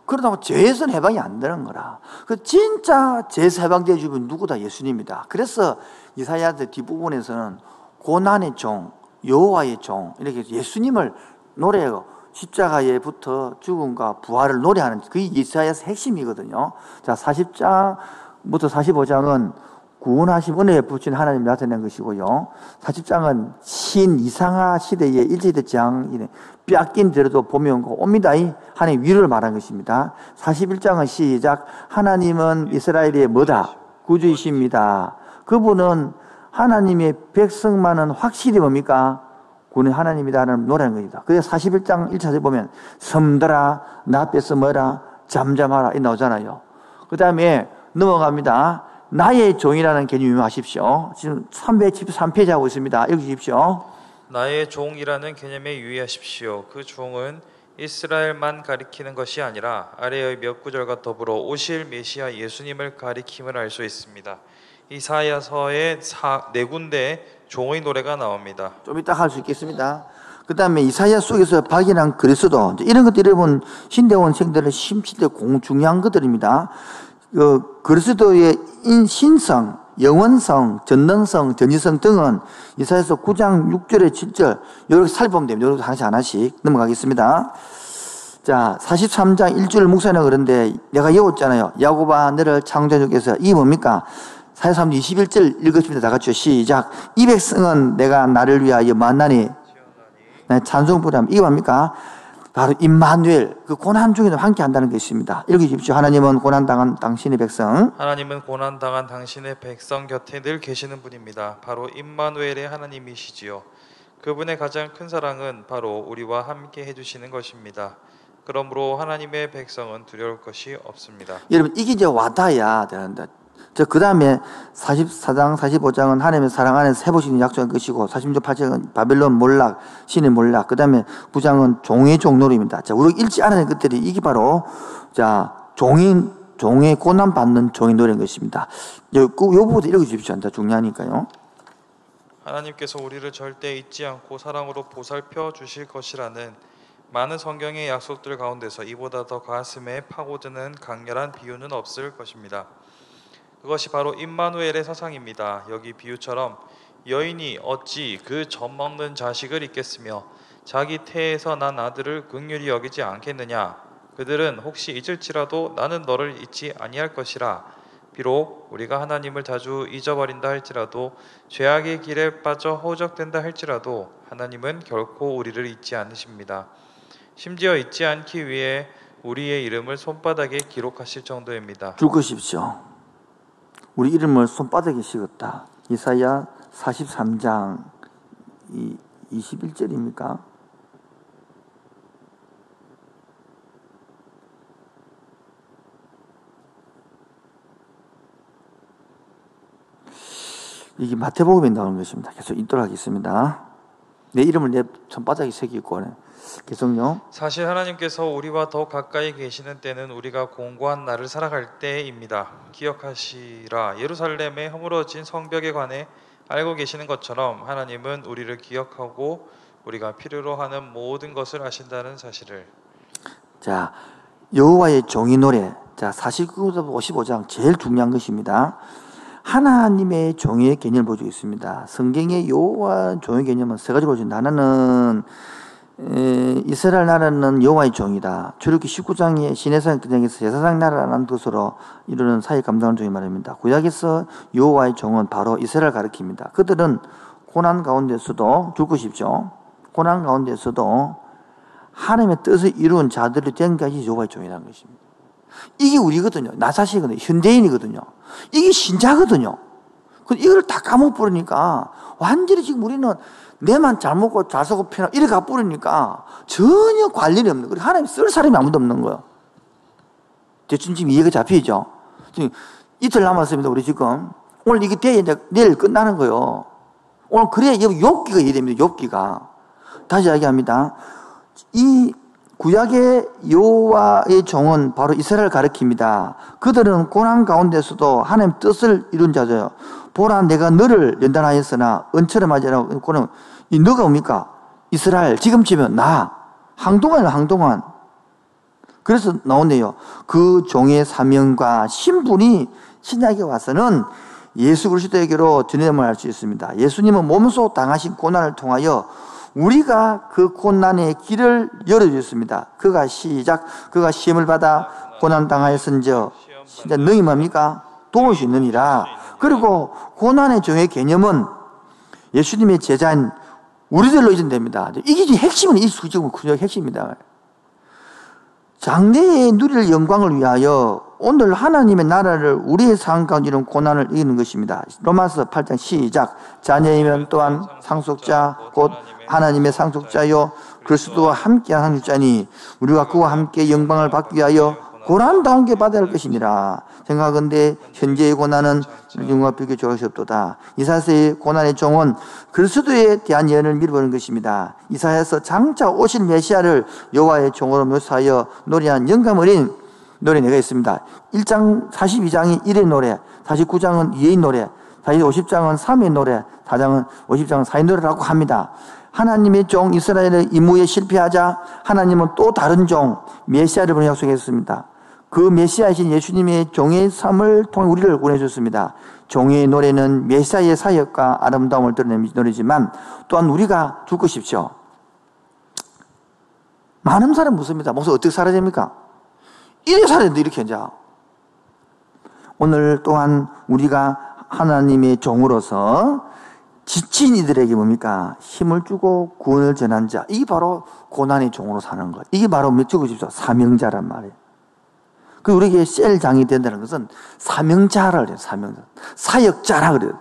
그러다가 죄에서는 해방이 안 되는 거라. 그 진짜 죄에서 해방되어 주면 누구다? 예수님이다. 그래서 이사야서 뒷부분에서는 고난의 종, 여호와의 종 이렇게 예수님을 노래해요. 십자가에부터 죽음과 부활을 노래하는 그게 이사야서 핵심이거든요. 자, 40장부터 45장은 구원하심 은혜에 붙인 하나님 나타낸 것이고요. 40장은 신 이상하 시대의 일제시대 재앙 빼앗긴 대로도 보면 옵니다. 하나님 위로를 말한 것입니다. 41장은 시작. 하나님은 이스라엘의 뭐다? 구주이십니다. 그분은 하나님의 백성만은 확실히 뭡니까? 구원의 하나님이다라는 노래하는 겁니다. 그래서 41장 1차에 보면 섬들아 나 앞에서 뭐라 잠잠하라 이 나오잖아요. 그 다음에 넘어갑니다. 나의 종이라는 개념 유의하십시오. 지금 313페이지 하고 있습니다. 읽으십시오. 나의 종이라는 개념에 유의하십시오. 그 종은 이스라엘만 가리키는 것이 아니라 아래의 몇 구절과 더불어 오실 메시아 예수님을 가리킴을 알 수 있습니다. 이사야서에 네 군데 종의 노래가 나옵니다. 좀 이따 할 수 있겠습니다. 그 다음에 이사야 속에서 발견한 그리스도, 이런 것들 여러분 신대원생들의 심시대 중요한 것들입니다. 그리스도의 신성, 영원성, 전능성, 전지성 등은 이사야서 9장 6절에 7절 이렇게 살펴보면 됩니다. 여러분 하나씩 넘어가겠습니다. 자, 43장 1절 목사는 그런데 내가 외웠잖아요. 야곱아 너를 창조한 주께서, 이게 뭡니까? 43장 21절 읽었습니다. 다 같이요. 시작. 이 백성은 내가 나를 위하여 만나니 찬송 부르면, 이게 뭡니까? 바로 임마누엘, 그 고난 중에도 함께 한다는 것입니다. 읽으십시오. 하나님은 고난당한 당신의 백성, 하나님은 고난당한 당신의 백성 곁에 늘 계시는 분입니다. 바로 임마누엘의 하나님이시지요. 그분의 가장 큰 사랑은 바로 우리와 함께 해주시는 것입니다. 그러므로 하나님의 백성은 두려울 것이 없습니다. 여러분 이게 이제 와닿아야 되는데, 그 다음에 44장 45장은 하나님의 사랑 안에서 세보시는 약속한 것이고, 46장 8장은 바벨론 몰락, 신의 몰락, 그 다음에 9장은 종의 종놀이입니다. 자, 우리가 읽지 않은 것들이 이게 바로 종의 고난받는 종의 노래인 것입니다. 요 부분도 읽어주십시오. 중요하니까요. 하나님께서 우리를 절대 잊지 않고 사랑으로 보살펴 주실 것이라는 많은 성경의 약속들 가운데서 이보다 더 가슴에 파고드는 강렬한 비유는 없을 것입니다. 그것이 바로 임마누엘의 사상입니다. 여기 비유처럼 여인이 어찌 그 젖 먹는 자식을 잊겠으며 자기 태에서 난 아들을 긍휼히 여기지 않겠느냐. 그들은 혹시 잊을지라도 나는 너를 잊지 아니할 것이라. 비록 우리가 하나님을 자주 잊어버린다 할지라도, 죄악의 길에 빠져 허우적된다 할지라도 하나님은 결코 우리를 잊지 않으십니다. 심지어 잊지 않기 위해 우리의 이름을 손바닥에 기록하실 정도입니다. 죽으십시오. 우리 이름을 손바닥에 찍었다. 이사야 43장 21절입니까? 이게 마태복음에 나오는 것입니다. 계속 읽도록 하겠습니다. 내 이름을 내 손바닥에 새기고. 계속요. 사실 하나님께서 우리와 더 가까이 계시는 때는 우리가 공고한 날을 살아갈 때입니다. 기억하시라. 예루살렘의 허물어진 성벽에 관해 알고 계시는 것처럼 하나님은 우리를 기억하고 우리가 필요로 하는 모든 것을 아신다는 사실을. 자, 여호와의 종이 노래. 자, 49장 55장 제일 중요한 것입니다. 하나님의 종의 개념을 보여주고 있습니다. 성경의 여호와 종의 개념은 세 가지로 보여줍니다. 하나는 이스라엘 나라는 여호와의 종이다. 출애굽기 19장의 시내산 전쟁에서 제사장 나라라는 뜻으로 이루는 사역 감당하는 종이 말입니다. 구약에서 여호와의 종은 바로 이스라엘 가리킵니다. 그들은 고난 가운데서도, 죽으십시오, 고난 가운데서도 하나님의 뜻을 이룬 자들이 된 것이 여호와의 종이라는 것입니다. 이게 우리거든요. 나 자신이거든요. 현대인이거든요. 이게 신자거든요. 이걸 다 까먹어버리니까 완전히 지금 우리는 내만 잘 먹고 잘 사고 편하고 이래 가버리니까 전혀 관련이 없는 거예요. 하나님 쓸 사람이 아무도 없는 거예요. 대충 지금 이해가 잡히죠? 지금 이틀 남았습니다. 우리 지금 오늘 이게 돼야 이제 내일 끝나는 거예요. 오늘 그래야 욥기가 이해됩니다. 욥기가. 다시 이야기합니다. 이 구약의 여호와의 종은 바로 이스라엘을 가리킵니다. 그들은 고난 가운데서도 하나님 뜻을 이룬 자죠. 보라, 내가 너를 연단하였으나 은처럼 하지 않고. 그는 이 너가 뭡니까? 이스라엘. 지금쯤은 나. 한동안. 그래서 나오네요. 그 종의 사명과 신분이 신약에 와서는 예수 그리스도에게로 전염을 할 수 있습니다. 예수님은 몸소 당하신 고난을 통하여 우리가 그 고난의 길을 열어주셨습니다. 그가 시험을 받아 고난당하였은저 진짜 너희 뭡니까? 도울 수 있느니라. 그리고 고난의 종의 개념은 예수님의 제자인 우리들로 이전됩니다. 이게 핵심은 지금 핵심입니다. 장래에 누릴 영광을 위하여 오늘 하나님의 나라를 우리의 삶 가운데 이런 고난을 이기는 것입니다. 로마서 8장 시작. 자녀이면 또한 상속자 곧 하나님의 상속자요 그리스도와 함께 상속자니 우리가 그와 함께 영광을 받기 위하여 고난당하게 받아야 할 것이니라. 생각하건대 현재의 고난은 영과 비교 좋을 수 없도다. 이사야서의 고난의 종은 그리스도에 대한 예언을 미루는 것입니다. 이사야서 장차 오실 메시아를 여호와의 종으로 묘사하여 노래한 영감 어린 노래가 있습니다. 1장 42장이 1의 노래, 49장은 2의 노래, 50장은 3의 노래, 50장은 4의 노래라고 합니다. 하나님의 종 이스라엘의 임무에 실패하자 하나님은 또 다른 종 메시아를 보내 약속했습니다. 그 메시아이신 예수님의 종의 삶을 통해 우리를 구원해줬습니다. 종의 노래는 메시아의 사역과 아름다움을 드러내는 노래지만 또한 우리가 죽고 싶죠. 많은 사람 묻습니다. 목사 어떻게 살아야 됩니까? 이래 살아야 되는데 이렇게 이제. 오늘 또한 우리가 하나님의 종으로서 지친 이들에게 뭡니까? 힘을 주고 구원을 전한 자. 이게 바로 고난의 종으로 사는 것. 이게 바로 적으십시오. 사명자란 말이에요. 그 우리에게 셀장이 된다는 것은 사명자라 그래요. 사명자. 사역자라 그래요.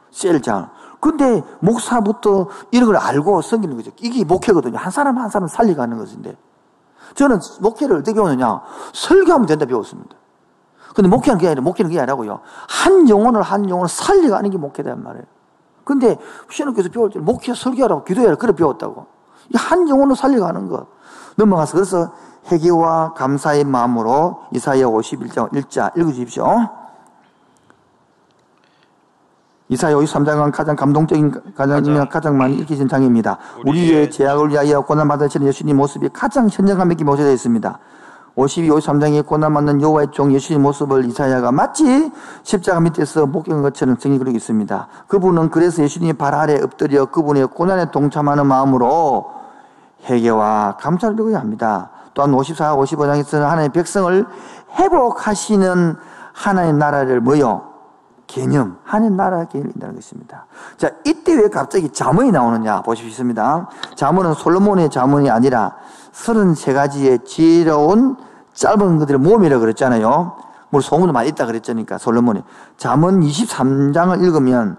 셀장. 근데 목사부터 이런 걸 알고 섬기는 거죠. 이게 목회거든요. 한 사람 한 사람 살려가는 것인데. 저는 목회를 어떻게 배우느냐? 설교하면 된다 배웠습니다. 근데 목회는 그게 아니라, 목회는 그게 아니라고요. 한 영혼을 살려가는 게 목회란 말이에요. 근데 신학교에서 배울 때 목회 설교하라고 기도해라 그래 배웠다고. 한 영혼을 살려가는 거. 넘어가서 그래서 회개와 감사의 마음으로 이사야 51장 1자 읽어주십시오. 이사야 53장은 가장 감동적인, 가장 많이 읽히신 장입니다. 우리의 죄악을 위하여 고난받으시는 예수님 모습이 가장 현장감 있게 모셔져 있습니다. 52, 53장에 고난받는 여호와의 종 예수님 모습을 이사야가 마치 십자가 밑에서 목격한 것처럼 정리하고 있습니다. 그분은 그래서 예수님의 발 아래 엎드려 그분의 고난에 동참하는 마음으로 회개와 감사를 드려야 합니다. 또한 54, 55장에서는 하나님의 백성을 회복하시는 하나님의 나라를 뭐요? 개념, 하나님 나라의 개념이 있다는 것입니다. 자, 이때 왜 갑자기 잠언이 나오느냐 보십시오. 잠언은 솔로몬의 잠언이 아니라 33가지의 지혜로운 짧은 것들의 모험이라고 그랬잖아요. 뭐 소문도 많이 있다 그랬잖아요. 솔로몬이. 잠언 23장을 읽으면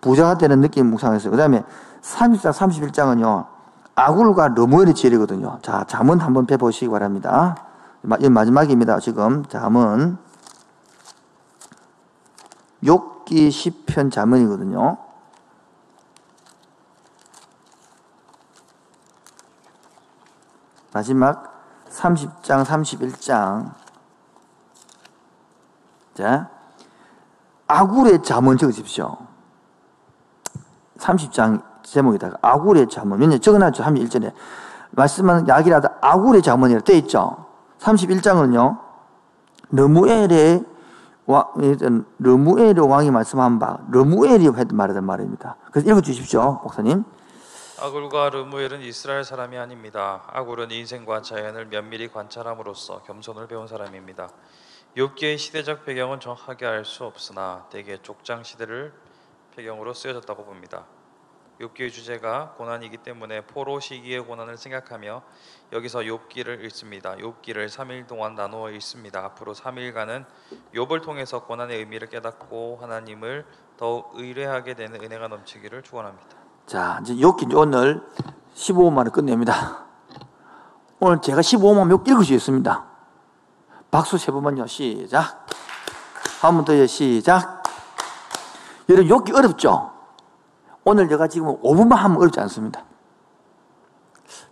부자가 되는 느낌 묵상했어요. 그 다음에 30장, 31장은요. 아굴과 르무엘의 지혜거든요. 자, 잠언 한번 펴보시기 바랍니다. 마지막입니다. 지금 잠언. 욥기 시편 잠언이거든요. 마지막 30장, 31장. 자, 아굴의 잠언 적으십시오. 30장 제목에다가 아굴의 잠언. 왜냐면 적어놨죠. 31절에. 말씀은 약이라다 아굴의 잠언이라 돼 있죠. 31장은요. 르무엘의 왕이 말씀한 바, 르무엘이 말하던 말입니다. 그래서 읽어주십시오, 목사님. 아굴과 르무엘은 이스라엘 사람이 아닙니다. 아굴은 인생과 자연을 면밀히 관찰함으로써 겸손을 배운 사람입니다. 욥기의 시대적 배경은 정확하게 알 수 없으나 대개 족장 시대를 배경으로 쓰여졌다고 봅니다. 욥기의 주제가 고난이기 때문에 포로 시기의 고난을 생각하며 여기서 욥기를 읽습니다. 욥기를 3일 동안 나누어 읽습니다. 앞으로 3일간은 욥을 통해서 고난의 의미를 깨닫고 하나님을 더욱 의뢰하게 되는 은혜가 넘치기를 축원합니다. 자, 이제 욥기 오늘 15분만에 끝냅니다. 오늘 제가 15분만 욥기 읽으시겠습니다. 박수 3번만요. 시작. 한 번 더요. 시작. 여러분 욥기 어렵죠? 오늘 제가 지금 5분만 하면 어렵지 않습니다.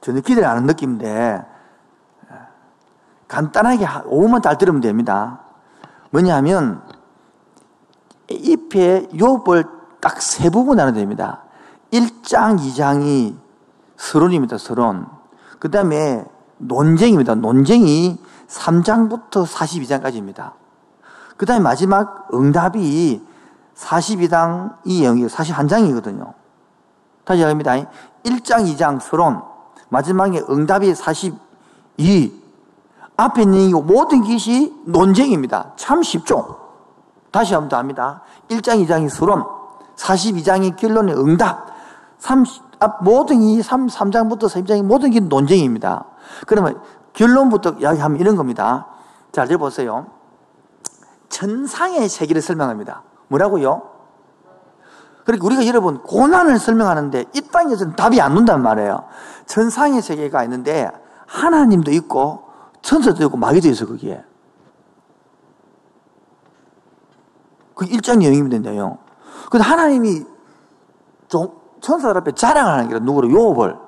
전혀 기대를 안 하는 느낌인데 간단하게 5분만 잘 들으면 됩니다. 뭐냐면 잎에 욥을 딱 3부분 나눠야 됩니다. 1장, 2장이 서론입니다. 서론. 그 다음에 논쟁입니다. 논쟁이 3장부터 42장까지입니다. 그 다음에 마지막 응답이 42장이 영이에요. 41장이거든요. 다시 합니다. 1장, 2장 서론. 마지막에 응답이 42. 앞에 있는 모든 것이 논쟁입니다. 참 쉽죠? 다시 한번 더 합니다. 1장, 2장이 서론. 42장이 결론의 응답. 모든 이 3장부터 42장이 모든 게 논쟁입니다. 그러면 결론부터 이야기하면 이런 겁니다. 자, 잘 보세요. 천상의 세계를 설명합니다. 뭐라고요? 그러니까 우리가 여러분 고난을 설명하는데 이 땅에서는 답이 안 논단 말이에요. 천상의 세계가 있는데 하나님도 있고 천사도 있고 마귀도 있어 거기에. 그 1장 내용입니다. 근데 하나님이 천사들 앞에 자랑하는 게 누구로? 욥을.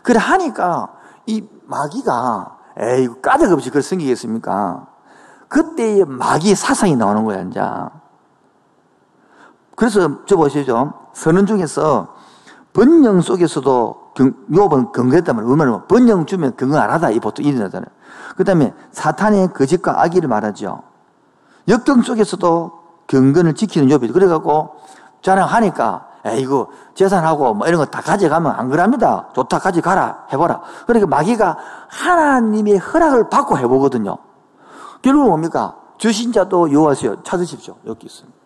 그래 하니까 이 마귀가 에이 까닭없이 그걸 섬기겠습니까? 그때의 마귀의 사상이 나오는 거야 이제. 그래서 저 보시죠. 선언 중에서 번영 속에서도 욥은 경건했단 말이에요. 얼마나 번영 주면 경건 안 하다 이 보통 일어나잖아요. 그 다음에 사탄의 거짓과 악의를 말하죠. 역경 속에서도 경건을 지키는 욥이. 그래갖고 자랑하니까 이거 재산하고 뭐 이런 거 다 가져가면 안 그럽니다. 좋다 가져가라 해봐라. 그러니까 마귀가 하나님의 허락을 받고 해보거든요. 결국은 뭡니까? 주신 자도 여호와시요 찾으십시오. 여기 있습니다.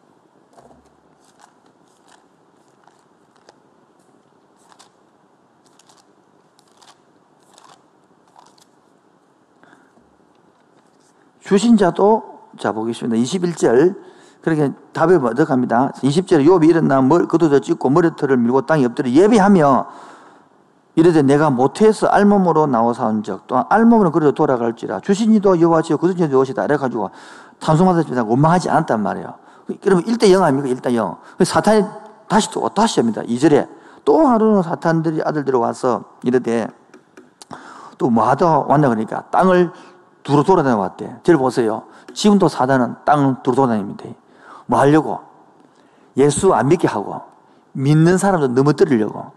주신 자도, 자, 보겠습니다. 21절. 그렇게 답을 먼저 갑니다. 20절에 욥이 일어나 겉옷을 찢고 머리털을 밀고 땅에 엎드려 예비하며 이르되 내가 모태에서 알몸으로 나와사온 적 또한 알몸으로 그래도 돌아갈지라 주신 이도 여호와시요 거두신 이도 여호와시다 이래가지고 탄송하듯이 원망하지 않았단 말이에요. 그러면 1대0 아닙니까? 1대0. 사탄이 다시 합니다. 2절에 또 하루는 사탄들이 아들들이 와서 이르되 또 뭐 하다 왔나 그러니까 땅을 두루 돌아다녀 왔대. 저를 보세요. 지금도 사단은 땅을 두루 돌아다닙니다. 뭐 하려고? 예수 안 믿게 하고 믿는 사람도 넘어뜨리려고.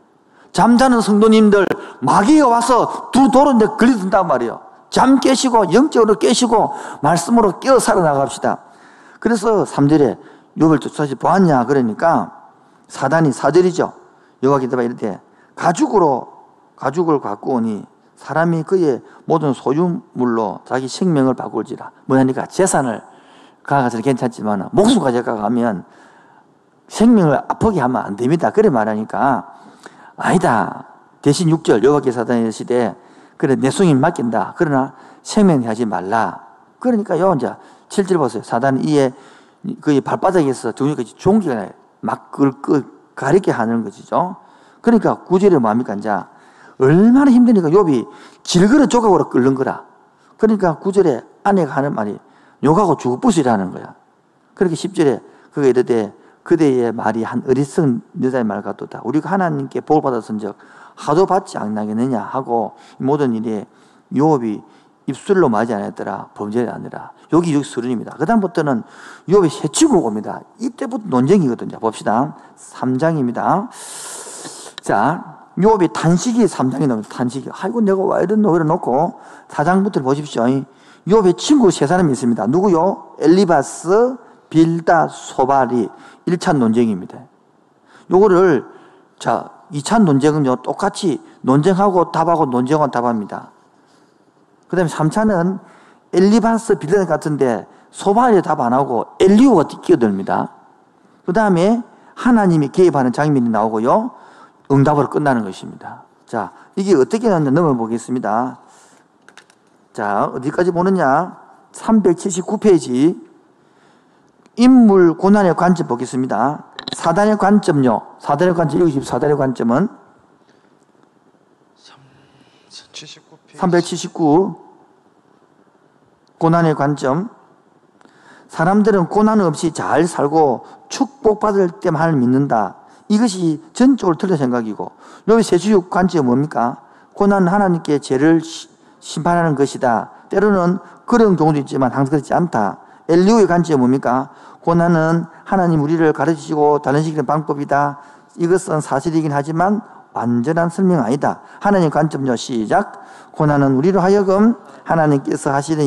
잠자는 성도님들 마귀가 와서 두루 도는데 걸리든단 말이에요. 잠 깨시고 영적으로 깨시고 말씀으로 깨어 살아나갑시다. 그래서 3절에 욥을 다시 보았냐 그러니까 사단이 4절이죠. 여호와 기도가 이르되 가죽을 갖고 오니 사람이 그의 모든 소유물로 자기 생명을 바꿀지라. 뭐냐니까 재산을 가져가서 괜찮지만 목숨 가져가면 생명을 아프게 하면 안 됩니다. 그래 말하니까 아니다. 대신 6절 여호와께서 사단에 이르시되 그래 내 손이 맡긴다. 그러나 생명이 하지 말라. 그러니까요 이제 7절 보세요. 사단은 이에 그의 발바닥에서 정육까지 종기가 막 가리게 하는 것이죠. 그러니까 9절에 뭐합니까? 이제 얼마나 힘드니까 욥이 질그러 조각으로 끓는 거라. 그러니까 9절에 아내가 하는 말이 욕하고 죽을부시라는 거야. 그렇게 10절에 그가 이르되 그대의 말이 한 어리석은 여자의 말 같도다. 우리가 하나님께 복을 받았은 적 하도 받지 않나겠느냐 하고 모든 일에 욥이 입술로 말하지 않았더라. 범죄가 아니라. 여기 서론입니다. 그 다음부터는 욥이 해치고 옵니다. 이때부터 논쟁이거든요. 봅시다. 3장입니다. 자, 욥이 탄식이 3장이 나옵니다. 탄식이. 아이고 내가 왜 이랬노 이래놓고 4장부터 보십시오. 욥의 친구 세 사람이 있습니다. 누구요? 엘리바스, 빌다, 소발이 1차 논쟁입니다. 요거를 자 2차 논쟁은요 똑같이 논쟁하고 답하고 논쟁하고 답합니다. 그 다음에 3차는 엘리바스, 빌다 같은데 소발이 답 안 하고 엘리후가 끼어듭니다. 그 다음에 하나님이 개입하는 장면이 나오고요. 응답으로 끝나는 것입니다. 자, 이게 어떻게 나왔는지 넘어보겠습니다. 자, 어디까지 보느냐? 379페이지. 인물 고난의 관점 보겠습니다. 사단의 관점요. 사단의 관점, 여기 4단의 관점은 379 고난의 관점. 사람들은 고난 없이 잘 살고 축복받을 때만 하나님을 믿는다. 이것이 전적으로 틀린 생각이고, 여기 세주육 관점이 뭡니까? 고난은 하나님께 죄를 심판하는 것이다. 때로는 그런 경우도 있지만 항상 그렇지 않다. 엘리후의 관점이 뭡니까? 고난은 하나님 우리를 가르치시고 단련시키는 방법이다. 이것은 사실이긴 하지만 완전한 설명은 아니다. 하나님 관점요. 시작. 고난은 우리로 하여금 하나님께서 하시는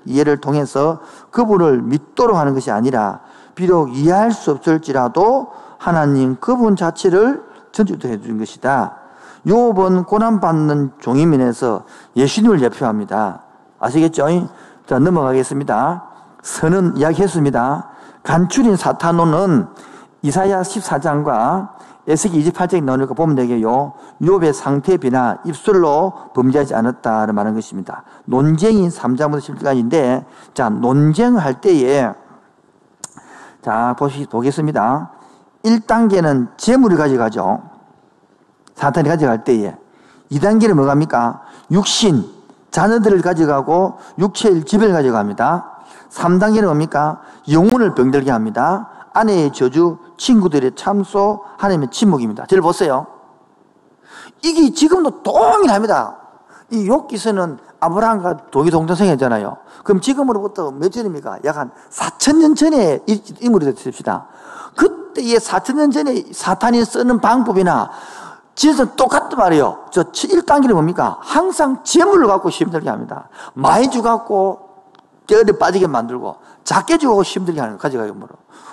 이해를 통해서 그분을 믿도록 하는 것이 아니라 비록 이해할 수 없을지라도 하나님 그분 자체를 전주도 해준 것이다. 욥은 고난받는 종이면에서 예수님을 대표합니다. 아시겠죠? 자, 넘어가겠습니다. 선은 이야기했습니다. 간추린 사탄론은 이사야 14장과 에스겔 28장에 나오니까 보면 되게요. 욥의 상태 변화, 입술로 범죄하지 않았다는 말하는 것입니다. 논쟁이 3장부터 10장까지인데, 자, 논쟁을 할 때에, 자, 보겠습니다. 1단계는 재물을 가져가죠. 사탄이 가져갈 때에. 2단계는 뭐갑니까? 육신, 자녀들을 가져가고 육체의 지배를 가져갑니다. 3단계는 뭡니까? 영혼을 병들게 합니다. 아내의 저주, 친구들의 참소, 하나님의 침묵입니다. 저를 보세요. 이게 지금도 동일합니다. 이 욥기서는 아브라함과 동기동생이잖아요. 그럼 지금으로부터 몇 전입니까? 약 한 4,000년 전에 인물이 됐습니다. 그때의 4,000년 전에 사탄이 쓰는 방법이나 진짜 똑같단 말이에요. 저 1단계는 뭡니까? 항상 재물을 갖고 힘들게 합니다. 많이 주갖고 떼어내 빠지게 만들고 작게 주고 힘들게 하는 거 가져가요.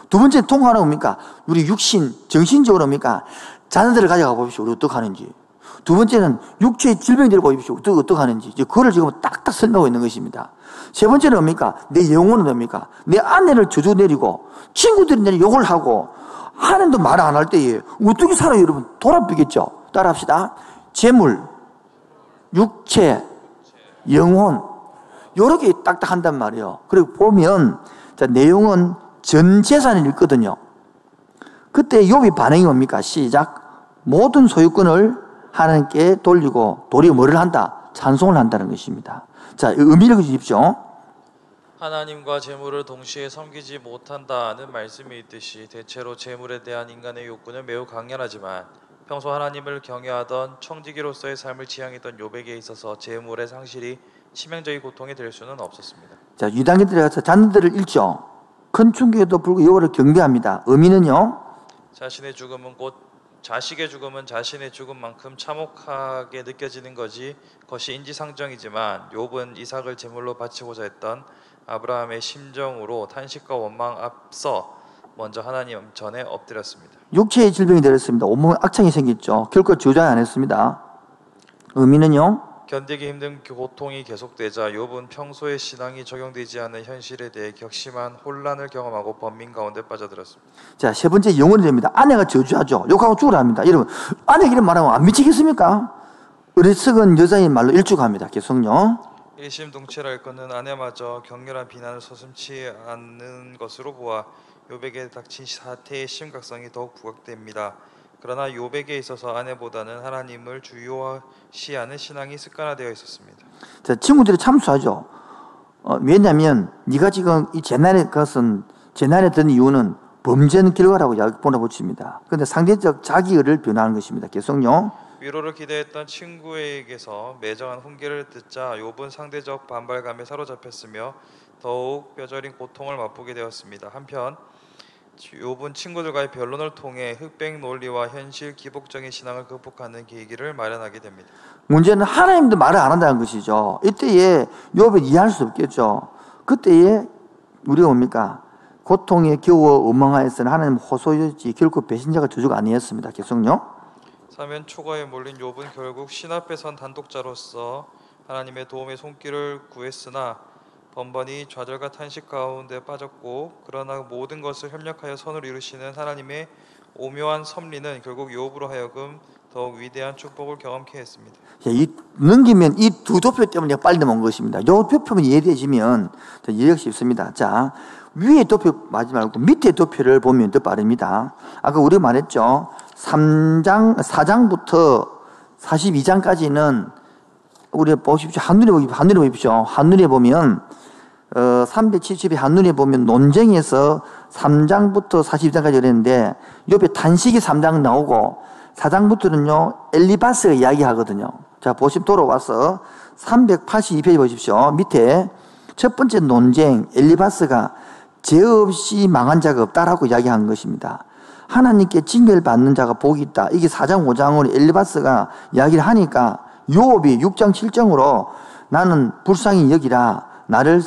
두 번째 통화는 뭡니까? 우리 육신, 정신적으로 뭡니까? 자녀들을 가져가 보십시오. 우리 어떻게 하는지. 두 번째는 육체의 질병들을 보십시오. 어떻게 하는지. 그거를 지금 딱딱 설명하고 있는 것입니다. 세 번째는 뭡니까? 내 영혼은 뭡니까? 내 아내를 저주 내리고 친구들이 내 욕을 하고 하나님도 말 안 할 때에 어떻게 살아요, 여러분? 돌아보겠죠? 따라합시다. 재물, 육체, 영혼. 요렇게 딱딱 한단 말이에요. 그리고 보면, 자, 내용은 전 재산을 읽거든요. 그때 욥의 반응이 뭡니까? 시작. 모든 소유권을 하나님께 돌리고 도리어 뭐를 한다? 찬송을 한다는 것입니다. 자, 의미를 읽으십시오. 하나님과 재물을 동시에 섬기지 못한다는 말씀이 있듯이 대체로 재물에 대한 인간의 욕구는 매우 강렬하지만 평소 하나님을 경외하던 청지기로서의 삶을 지향했던 욥에게 있어서 재물의 상실이 치명적인 고통이 될 수는 없었습니다. 자, 유단계 들어가서 잔들을 읽죠. 큰 충격에도 불구하고 욥을 경배합니다. 의미는요? 자신의 죽음은 곧 자식의 죽음은 자신의 죽음만큼 참혹하게 느껴지는 것이 인지상정이지만 욥은 이삭을 제물로 바치고자 했던 아브라함의 심정으로 탄식과 원망 앞서 먼저 하나님 전에 엎드렸습니다. 육체의 질병이 들었습니다. 온몸에 악창이 생겼죠. 결코 저주하지 않았습니다. 의미는요? 견디기 힘든 고통이 계속되자 욥은 평소의 신앙이 적용되지 않은 현실에 대해 격심한 혼란을 경험하고 번민 가운데 빠져들었습니다. 자, 세 번째 영혼이 됩니다. 아내가 저주하죠. 욕하고 죽으라 합니다. 여러분, 아내가 이런 말하면 안 미치겠습니까? 어리석은 여자의 말로 일축합니다. 계속요. 일심동체라 일컫는 아내마저 격렬한 비난을 서슴지 않는 것으로 보아 욥에게 닥친 사태의 심각성이 더욱 부각됩니다. 그러나 욥에게 있어서 아내보다는 하나님을 주요시하는 신앙이 습관화되어 있었습니다. 자, 친구들이 참수하죠. 왜냐하면 네가 지금 이 재난에 든 이유는 범죄는 결과라고 보내붙입니다. 그런데 상대적 자기의를 변화하는 것입니다. 계속요. 위로를 기대했던 친구에게서 매정한 훈계를 듣자 욥은 상대적 반발감에 사로잡혔으며 더욱 뼈저린 고통을 맛보게 되었습니다. 한편 욥은 친구들과의 변론을 통해 흑백 논리와 현실 기복적인 신앙을 극복하는 계기를 마련하게 됩니다. 문제는 하나님도 말을 안 한다는 것이죠. 이때에 욥을 이해할 수 없겠죠. 그때에 우리가 뭡니까? 고통에 겨워 원망하였으나 하나님 호소였지 결코 배신자가 저주가 아니었습니다. 계속요. 사면 초과에 몰린 욥은 결국 신 앞에 선 단독자로서 하나님의 도움의 손길을 구했으나 번번이 좌절과 탄식 가운데 빠졌고 그러나 모든 것을 협력하여 선을 이루시는 하나님의 오묘한 섭리는 결국 욥으로 하여금 더욱 위대한 축복을 경험케 했습니다. 넘기면 이 두 도표 때문에 빨리 넘어온 것입니다. 이 도표만 이해되시면 이해하기 쉽습니다. 자, 위에 도표 맞지 말고 밑에 도표를 보면 더 빠릅니다. 아까 우리가 말했죠. 4장부터 42장까지는 우리 보십시오. 한눈에 보십시오. 한눈에 보면 370의 한눈에 보면 논쟁에서 3장부터 42장까지 그랬는데 옆에 단식이 3장 나오고 4장부터는요 엘리바스가 이야기하거든요. 자, 보시면 돌아와서 382페이지 보십시오. 밑에 첫 번째 논쟁 엘리바스가 죄 없이 망한 자가 없다라고 이야기한 것입니다. 하나님께 징계받는 자가 복이 있다. 이게 4장 5장으로 엘리바스가 이야기를 하니까 욥이 6장 7장으로 나는 불쌍히 여기라. 나는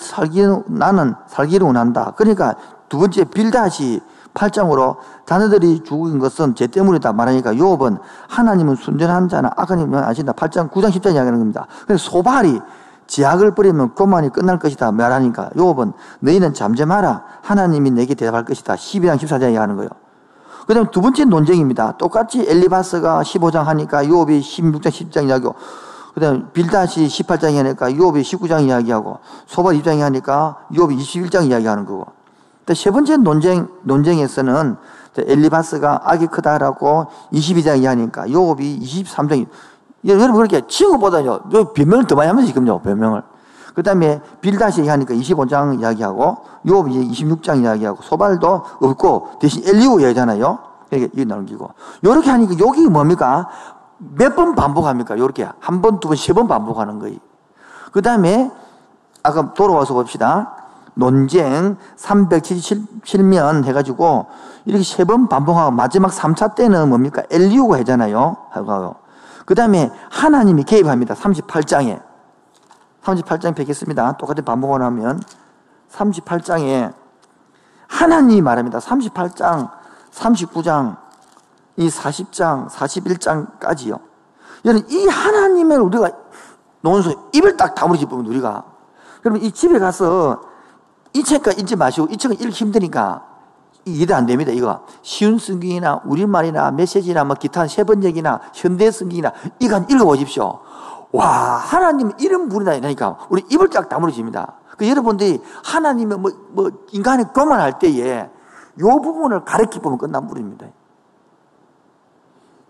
살기를 원한다. 그러니까 두 번째 빌닷이 8장으로 자녀들이 죽은 것은 죄 때문이다 말하니까 욥은 하나님은 순전한 자나 악한 자는 아신다. 8장 9장 10장 이야기하는 겁니다. 그래서 소발이 제약을 버리면 고만이 끝날 것이다 말하니까 욥은 너희는 잠잠하라. 하나님이 내게 대답할 것이다. 12장 14장 이야기하는 거예요. 그 다음 두 번째 논쟁입니다. 똑같이 엘리바스가 15장 하니까 욥이 16장 10장 이야기하고 그 다음 빌닷이 18장 하니까 욥이 19장 이야기하고 소발 2장 하니까 욥이 21장 이야기하는 거고 세 번째 논쟁에서는 엘리바스가 악이 크다라고 22장 이야기하니까 욥이 23장 여러분 그렇게 친구보다요 변명을 더 많이 하면서 지금요 변명을 그 다음에 빌닷이 얘기하니까 25장 이야기하고 욥이 26장 이야기하고 소발도 없고 대신 엘리후 이야기잖아요. 그러니까 이게 넘기고 요렇게 하니까 여기 뭡니까? 몇 번 반복합니까? 요렇게 한 번, 두 번, 세 번 반복하는 거예요. 그 다음에 아까 돌아와서 봅시다. 논쟁 377면 해가지고 이렇게 세 번 반복하고 마지막 3차 때는 뭡니까? 엘리후가 하잖아요. 그 다음에 하나님이 개입합니다. 38장에 38장 뵙겠습니다. 똑같은 반복을 하면 38장에 하나님이 말합니다. 38장, 39장, 이 40장, 41장까지요. 여러분 이 하나님을 우리가 논서 입을 딱 다물지 보면 우리가 그러면 이 집에 가서 이 책과 읽지 마시고 이 책은 읽기 힘드니까 이해도 안 됩니다. 이거 쉬운 성경이나 우리말이나 메시지나 뭐 기타 세번역이나 현대 성경이나 이거 한번 읽어보십시오. 와 하나님 이런 분이다 이러니까 우리 입을 쫙 다물어집니다. 그 여러분들이 하나님의 뭐 인간이 교만할 때에 이 부분을 가르쳐 보면 끝난 분입니다.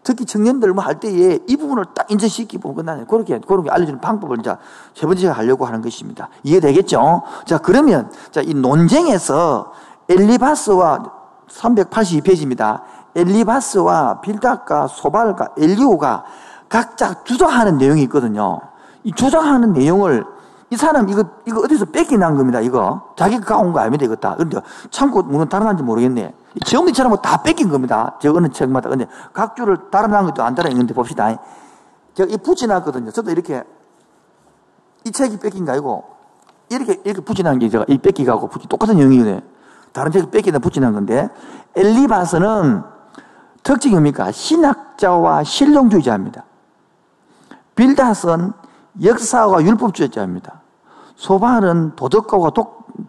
특히 청년들 뭐 할 때에 이 부분을 딱 인정시키고 보면 끝나요. 그렇게 알려주는 방법을 이제 세 번째가 하려고 하는 것입니다. 이해되겠죠? 자, 그러면, 자, 이 논쟁에서 엘리바스와 382페이지입니다. 엘리바스와 빌닷과 소발과 엘리후가 각자 주장하는 내용이 있거든요. 이 주장하는 내용을 이 사람 이거 어디서 뺏겨난 겁니다. 이거 자기가 가온 거 아닙니다. 이거 다. 그런데 참고 물론 달아난지 모르겠네. 지금처럼 다 뺏긴 겁니다. 저 어느 책마다. 근데 각 줄을 달아난 것도 안 달아있는데 봅시다. 제가 이 붙여놨거든요. 저도 이렇게 이 책이 뺏긴 거 아니고 이렇게 붙여놓은 게 제가 이 뺏기가고 똑같은 내용이거든요. 다른 책이 뺏기다 붙여놓은 건데 엘리바스는 특징이 뭡니까? 신학자와 실용주의자입니다. 빌닷은 역사와 율법주의자입니다. 소발은 도덕가와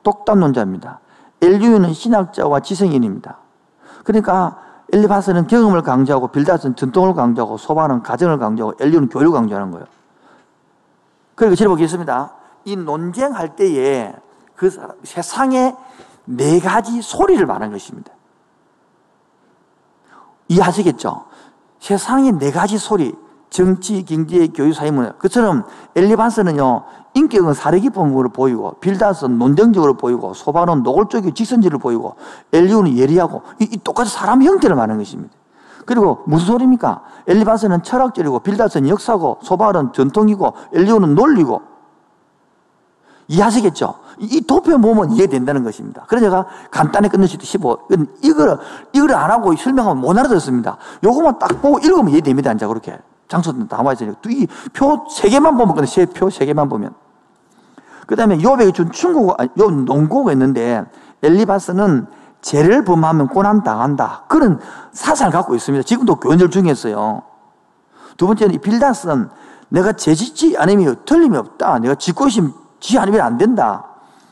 독단론자입니다. 엘리후는 신학자와 지성인입니다. 그러니까 엘리바스는 경험을 강조하고 빌닷은 전통을 강조하고 소발은 가정을 강조하고 엘리후는 교육을 강조하는 거예요. 그리고 제가 보겠습니다. 이 논쟁할 때에 그 세상에 네 가지 소리를 말하는 것입니다. 이해하시겠죠? 세상에 네 가지 소리. 정치, 경제, 교육, 사회문화. 그처럼 엘리바스는요, 인격은 사려깊음으로 보이고, 빌닷은 논쟁적으로 보이고, 소발은 노골적이고 직선적으로 보이고, 엘리후는 예리하고, 이 똑같이 사람 형태를 말하는 것입니다. 그리고 무슨 소리입니까? 엘리바스는 철학적이고, 빌닷은 역사고, 소발은 전통이고, 엘리후는 논리고. 이해하시겠죠? 이 도표 보면 이해된다는 것입니다. 그래서 제가 간단히 끝낼 수 있도 15. 이걸 안 하고 설명하면 못 알아듣습니다. 요거만 딱 보고 읽으면 이해됩니다. 이제 그렇게. 장소도 남아있으니까. 이 표 3개만 보면 끝내. 표 3개만 보면. 그 다음에 욥에게 준 욥 논고가 있는데, 엘리바스는 죄를 범하면 고난당한다. 그런 사상을 갖고 있습니다. 지금도 교인들 중에서요. 두 번째는 빌닷은 내가 죄 짓지 않으면 틀림이 없다. 내가 짓고 있으면 지 않으면 안 된다.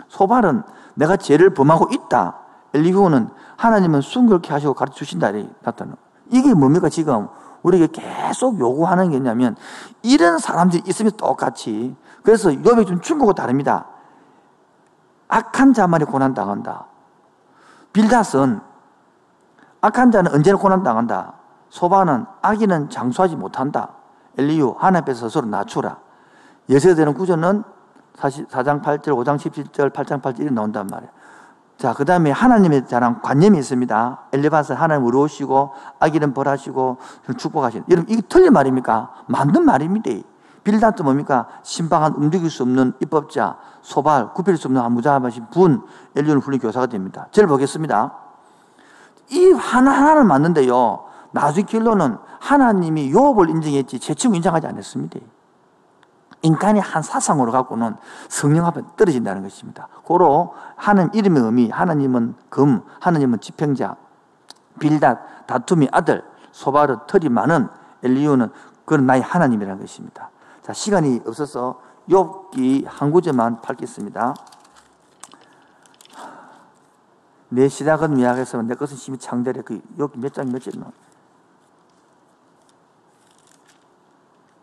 소발은 내가 죄를 범하고 있다. 엘리후는 하나님은 순결케 하시고 가르쳐 주신다. 나타나. 이게 뭡니까 지금? 우리에게 계속 요구하는 게 있냐면 이런 사람들이 있으면 똑같이. 그래서 욥이 좀 충고가 다릅니다. 악한 자만이 고난당한다. 빌닷은 악한 자는 언제나 고난당한다. 소발은 악인은 장수하지 못한다. 엘리후 하나님 앞에서 스스로 낮추라. 예세되는 구절은 4장 8절, 5장 17절, 8장 8절 이렇게 나온단 말이에요. 자, 그 다음에 하나님에 대한 관념이 있습니다. 엘리바스 하나님 의로우시고 악인은 벌하시고 축복하시는. 여러분 이게 틀린 말입니까? 맞는 말입니다. 빌닷도 뭡니까? 신방한 움직일 수 없는 입법자, 소발, 굽힐 수 없는 무자비하신 분, 엘리후는 훌륭한 교사가 됩니다. 저를 보겠습니다. 이 하나하나를 맞는데요. 나중에 결론은 하나님이 욥을 인정했지 제 친구 인정하지 않았습니다. 인간이 한 사상으로 갖고는 성령 앞에 떨어진다는 것입니다. 고로 하나님 이름의 의미, 하나님은 금, 하나님은 지평자, 빌닷, 다툼이 아들, 소발은 털이 많은, 엘리후는 그런 나의 하나님이라는 것입니다. 자, 시간이 없어서 욥기 한 구절만 밝겠습니다. 내 시작은 미약해서 내 것은 심히 창대해. 그 욥기 몇 장 몇 절이나?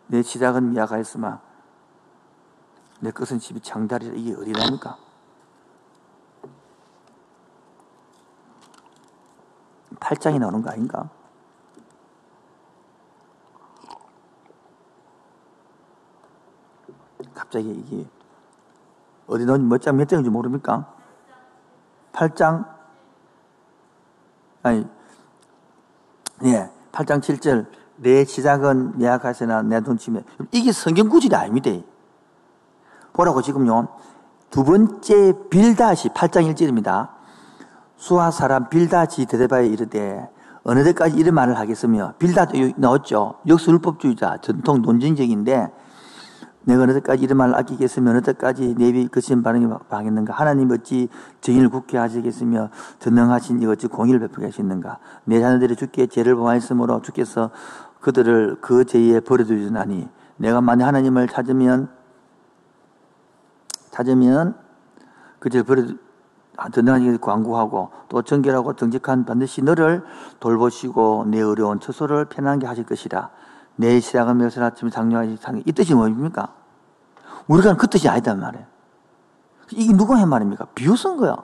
내 시작은 미약하였으나 내 것은 심히 창대하리라. 이게 어디랍니까? 8장이 나오는 거 아닌가? 갑자기 이게 어디 넣은지 몇 장인지 모릅니까? 8장? 아니, 예, 8장 7절. 내 시작은 미약하시나 내 돈치매. 이게 성경 구절이 아닙니다. 보라고 지금요. 두 번째 빌닷이 8장 1절입니다. 수아 사람 빌닷이 대대바에 이르되 어느 때까지 이런 말을 하겠으며, 빌닷 나왔죠. 역술법주의자, 전통 논쟁적인데, 내가 어느 때까지 이런 말을 아끼겠으며 어느 때까지 내비 거친 바람이 방했는가. 하나님 어찌 정의를 굳게 하시겠으며 전능하신 이 어찌 공의를 베풀게 하시는가. 내 자녀들이 주께 죄를 범하였으므로 주께서 그들을 그 죄에 버려두시나니, 내가 만약 하나님을 찾으면 그 죄를 전능하신 광구하고 또 정결하고 정직한 반드시 너를 돌보시고 내 어려운 처소를 편하게 하실 것이라. 내 시작은 몇 살 아침에 장려하시 장려. 이 뜻이 뭡니까? 우리가 그 뜻이 아니단 말이에요. 이게 누가 한 말입니까? 비웃은 거야.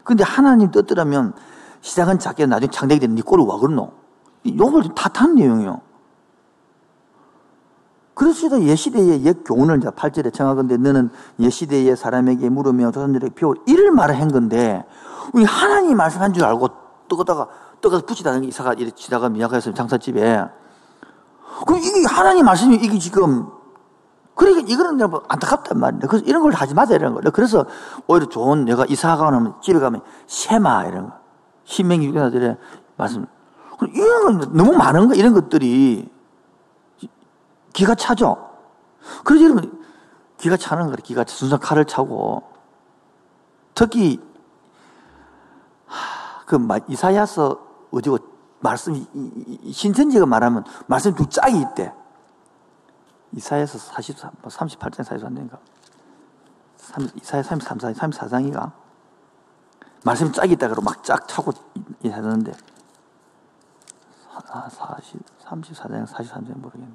근데 하나님 뜻대로면 시작은 작게 나중에 창대하게 되는 네 꼴을 와 그러노? 욕을 좀 탓한 내용이요. 그래서 옛시대의 옛 교훈을 이제 8절에 청하건대 너는 옛시대의 사람에게 물으며 조선들에게 배워 이를 말을 한 건데, 우리 하나님이 말씀한 줄 알고 떠가서 붙이다는 게 이사가 이렇게 지다가 미약해서 장사집에. 그럼 이게 하나님 말씀이 이게 지금, 그러니까 이거는 내가 안타깝단 말이야. 그래서 이런 걸 하지 마자 이런 거. 그래서 오히려 좋은 내가 이사가 가면 집에 가면 쉐마 이런 거. 신명기 6장들의 말씀. 이런 건 너무 많은 거 이런 것들이 기가 차죠. 그래서 여러분 기가 차는 거예요. 기가 순수한 칼을 차고 특히 이사야서 어디고 말씀이 신천지가 말하면 말씀이 두 짝이 있대. 이사야서 38장 44장인가? 이사야 34장인가? 말씀이 짝이 있다 그러고 막 짝 차고 하는데 34장 43장 모르겠네.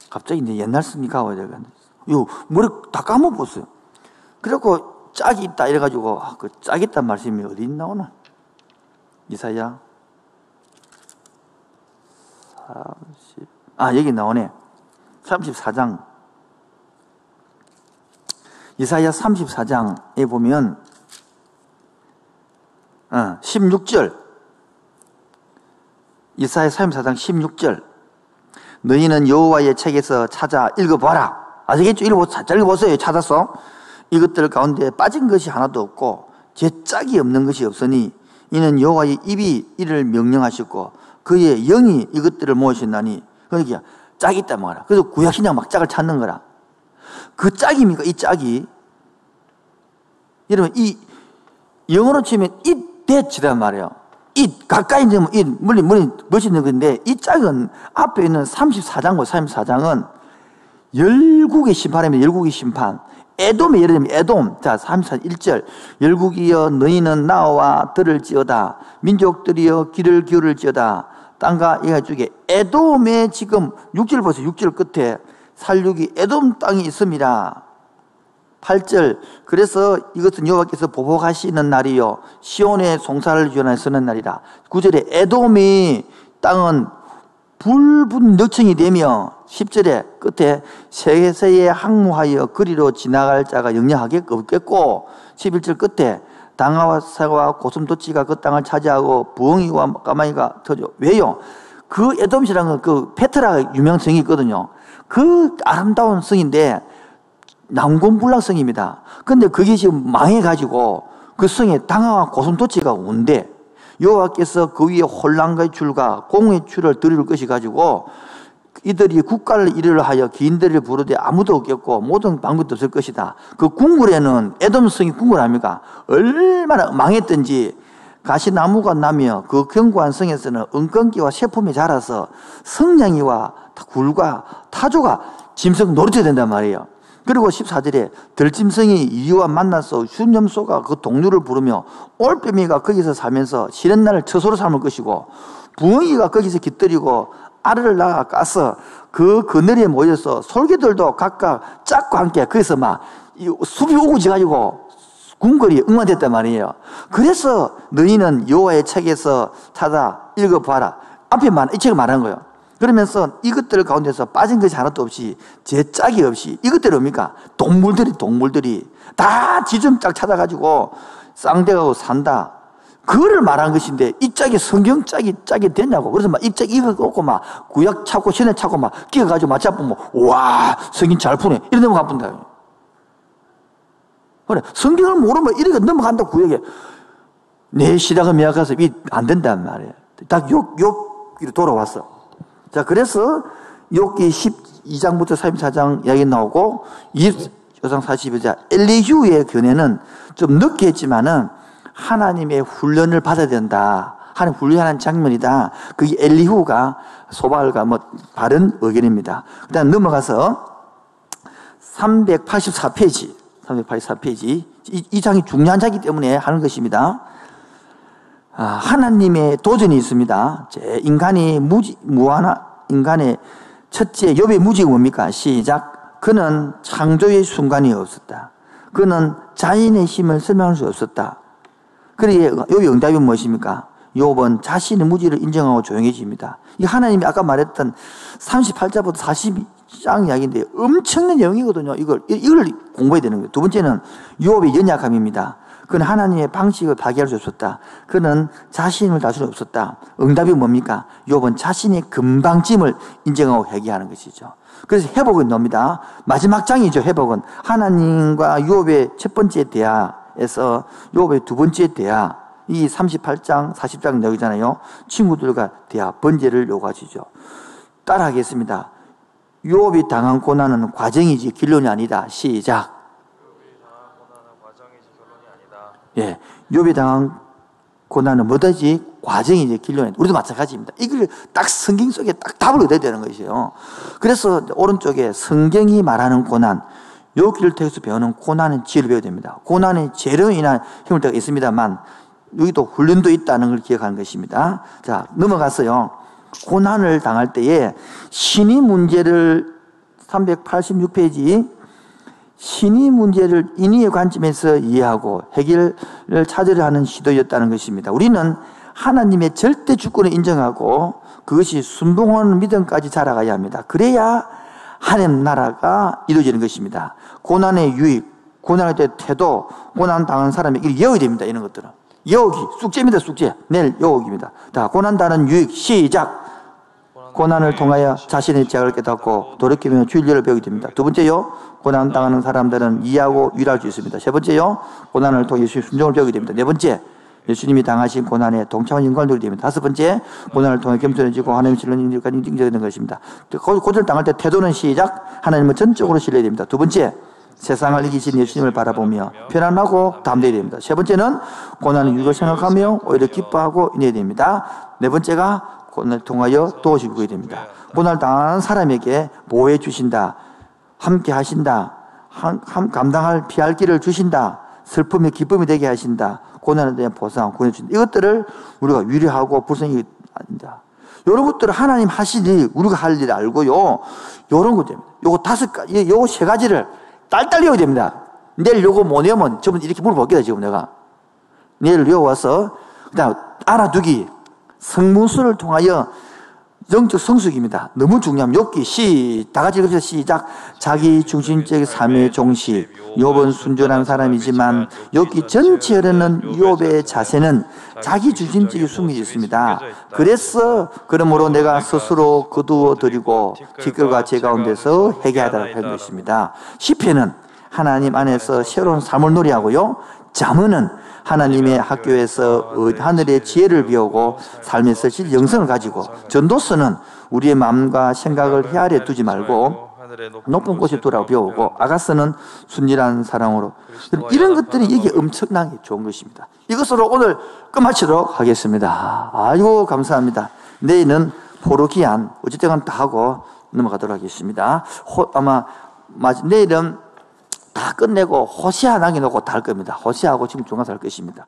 갑자기 이제 옛날 승리가 와야 되겠네. 요 머리 다 까먹었어요. 그래갖고 짝이 있다 이래가지고 그 짝이 있다는 말씀이 어디 나오나? 이사야 30. 여기 나오네. 34장. 이사야 34장에 보면 16절. 이사야 34장 16절. 너희는 여호와의 책에서 찾아 읽어봐라. 아시겠죠? 읽어보세요. 찾아서. 이것들 가운데 빠진 것이 하나도 없고 제 짝이 없는 것이 없으니 이는 여호와의 입이 이를 명령하셨고 그의 영이 이것들을 모으셨나니. 그러니까 짝이 있단 말이야. 그래서 구약신약 막 짝을 찾는 거라. 그 짝입니까? 이 짝이. 여러분 이 영어로 치면 it that이란 말이에요. it 가까이 있으면 it 멀리 멋있는 건데 이 짝은 앞에 있는 34장과 34장은 열국의 심판입니다. 열국의 심판. 에돔의 예를 들면 에돔. 자 34장 1절. 열국이여 너희는 나와 들을지어다. 민족들이여 귀를 기울을지어다. 땅과 이가 쪽에 에돔에 지금 6절 보세요. 6절 끝에 살육이 에돔 땅이 있습니다. 8절. 그래서 이것은 여호와께서 보복하시는 날이요 시온의 송사를 주관하여 서는 날이라. 9절에 에돔이 땅은 불붙는 늑청이 되며 10절에 끝에 세세에 항무하여 그리로 지나갈 자가 영영하게 없겠고 11절 끝에 당아와 사과 고슴도치가 그 땅을 차지하고 부엉이와 까마귀가 터져. 왜요? 그 에돔이라는 건 그 페트라가 유명한 성이 있거든요. 그 아름다운 성인데 난공불락성입니다. 근데 그게 지금 망해가지고 그 성에 당아와 고슴도치가 온대. 여호와께서 그 위에 혼란의 줄과 공의 줄을 들일 것이 가지고 이들이 국가를 이르려 하여 기인들을 부르되 아무도 없겠고 모든 방법도 없을 것이다. 그 궁궐에는 에돔성이 궁궐 아닙니까? 얼마나 망했던지 가시나무가 나며 그 견고한 성에서는 은건기와 세품이 자라서 성냥이와 굴과 타조가 짐승 노릇해야 된단 말이에요. 그리고 14절에 들짐승이 이리와 만나서 슌염소가 그 동료를 부르며 올빼미가 거기서 살면서 쉬는 날을 처소로 삼을 것이고 부엉이가 거기서 깃들이고 알을 낳아 까서 그 그늘에 모여서 솔개들도 각각 짝과 함께 거기서 막 숲이 우거져가지고 궁궐이 응원됐단 말이에요. 그래서 너희는 여호와의 책에서 찾아 읽어봐라. 앞에 이 책을 말하는 거예요. 그러면서 이것들 가운데서 빠진 것이 하나도 없이 제 짝이 없이 이것들이 뭡니까? 동물들이 다 지점 짝 찾아가지고 쌍대가고 산다. 그거를 말한 것인데 이 짝이 성경 짝이 됐냐고. 그래서 막 입짝 읽어갖고 막 구약 찾고 신약 찾고 막 끼어가지고 맞잡으면 와 성경 잘 푸네 이런 데만 가본다. 그래 성경을 모르면 이렇게 넘어간다 구약에. 내 시각은 미약해서 이 안 된단 말이에요. 딱 욕기로 돌아왔어. 자, 그래서 욥기 12장부터 34장 이야기 나오고 24장 42장 엘리후의 견해는 좀 늦게 했지만은 하나님의 훈련을 받아야 된다. 하나님 훈련하는 장면이다. 그게 엘리후가 소발과 바른 의견입니다. 그다음 넘어가서 384페이지. 이 장이 중요한 장이기 때문에 하는 것입니다. 하나님의 도전이 있습니다. 인간의 첫째 욥의 무지가 뭡니까? 시작. 그는 창조의 순간이 없었다. 그는 자신의 힘을 설명할 수 없었다. 그러기에 욥의 응답이 무엇입니까? 욥은 자신의 무지를 인정하고 조용해집니다. 이 하나님이 아까 말했던 38장부터 42장 이야기인데 엄청난 내용이거든요. 이걸 공부해야 되는 거예요. 두 번째는 욥의 연약함입니다. 그는 하나님의 방식을 파괴할 수 없었다. 그는 자신을 다스릴 수 없었다. 응답이 뭡니까? 욥은 자신의 금방짐을 인정하고 회개하는 것이죠. 그래서 회복은 놉니다. 마지막 장이죠. 회복은 하나님과 욥의 첫 번째 대화에서 욥의 두 번째 대화, 이 38장 40장 내용이잖아요. 친구들과 대화, 번제를 요구하시죠. 따라하겠습니다. 욥이 당한 고난은 과정이지 결론이 아니다. 시작. 예, 욥이 당한 고난은 뭐다지? 과정이지 결론이. 우리도 마찬가지입니다. 이걸 딱 성경 속에 딱 답을 얻어야 되는 것이에요. 그래서 오른쪽에 성경이 말하는 고난, 욥기를 통해서 배우는 고난은 지혜를 배워야 됩니다. 고난의 죄로 인한 힘을 때가 있습니다만 여기도 훈련도 있다는 걸 기억하는 것입니다. 자, 넘어가서요. 고난을 당할 때에 신의 문제를 386페이지 신의 문제를 인의의 관점에서 이해하고 해결을 찾으려 하는 시도였다는 것입니다. 우리는 하나님의 절대 주권을 인정하고 그것이 순종하는 믿음까지 자라가야 합니다. 그래야 하나님 나라가 이루어지는 것입니다. 고난의 유익, 고난의 태도, 고난 당하는 사람이 이걸 외워야 됩니다. 이런 것들은. 여기 숙제입니다. 숙제. 내일 여기입니다. 자, 고난 당하는 유익 시작. 고난을 통하여 자신의 죄악을 깨닫고 돌이키며 주일리를 배우게 됩니다. 두 번째요. 고난 당하는 사람들은 이해하고 위로할 수 있습니다. 세 번째요. 고난을 통해 예수의 순종을 배우게 됩니다. 네 번째. 예수님이 당하신 고난에 동참한 영광을 누리게 됩니다. 다섯 번째. 고난을 통해 겸손해지고 하나님의 신뢰를 인정되는 것입니다. 고난을 당할 때 태도는 시작. 하나님을 전적으로 신뢰해야 됩니다. 두 번째. 세상을 이기신 예수님을 바라보며 편안하고 담대해야 됩니다. 세 번째는 고난의 유익을 생각하며 오히려 기뻐하고 인해야 됩니다. 네 번째가 고난을 통하여 도우시게 됩니다. 고난을 당하는 사람에게 보호해 주신다. 함께 하신다. 감당할 피할 길을 주신다. 슬픔이 기쁨이 되게 하신다. 고난에 대한 보상, 구원해 주신다. 이것들을 우리가 위로하고 불쌍히 아닙니다. 이런 것들을 하나님 하시니 우리가 할 일 알고요. 이런 것들입니다. 요거 요거 세 가지를 딸딸 외워야 됩니다. 내일 요거 못 외우면 저분 이렇게 물어볼게요, 지금 내가. 내일 외워와서, 그다음 알아두기. 성문서를 통하여 영적 성숙입니다. 너무 중요합니다. 욥기 다 같이 읽읍시다. 시작. 자기 중심적인 삶의 종식. 욥은 순전한 사람이지만 욥기 전체에는 욥의 자세는 자기 중심적인 숨겨져 있습니다. 그러므로 내가 스스로 거두어 드리고 기끌과 제 가운데서 회개하도록 한 것입니다. 시편은 하나님 안에서 새로운 삶을 누리하고요. 잠언은 하나님의 학교에서 하늘의 지혜를 배우고 삶에서 실 영성을 가지고, 전도서는 우리의 마음과 생각을 헤아려 두지 말고 높은 곳에 돌아 배우고, 아가서는 순진한 사랑으로. 이런 것들이 이게 엄청나게 좋은 것입니다. 이것으로 오늘 끝마치도록 하겠습니다. 아이고 감사합니다. 내일은 포르기안 어쨌든 다 하고 넘어가도록 하겠습니다. 아마 내일은 다 끝내고 호세아 남겨놓고 다 할 겁니다. 호세아하고 지금 중간에서 할 것입니다.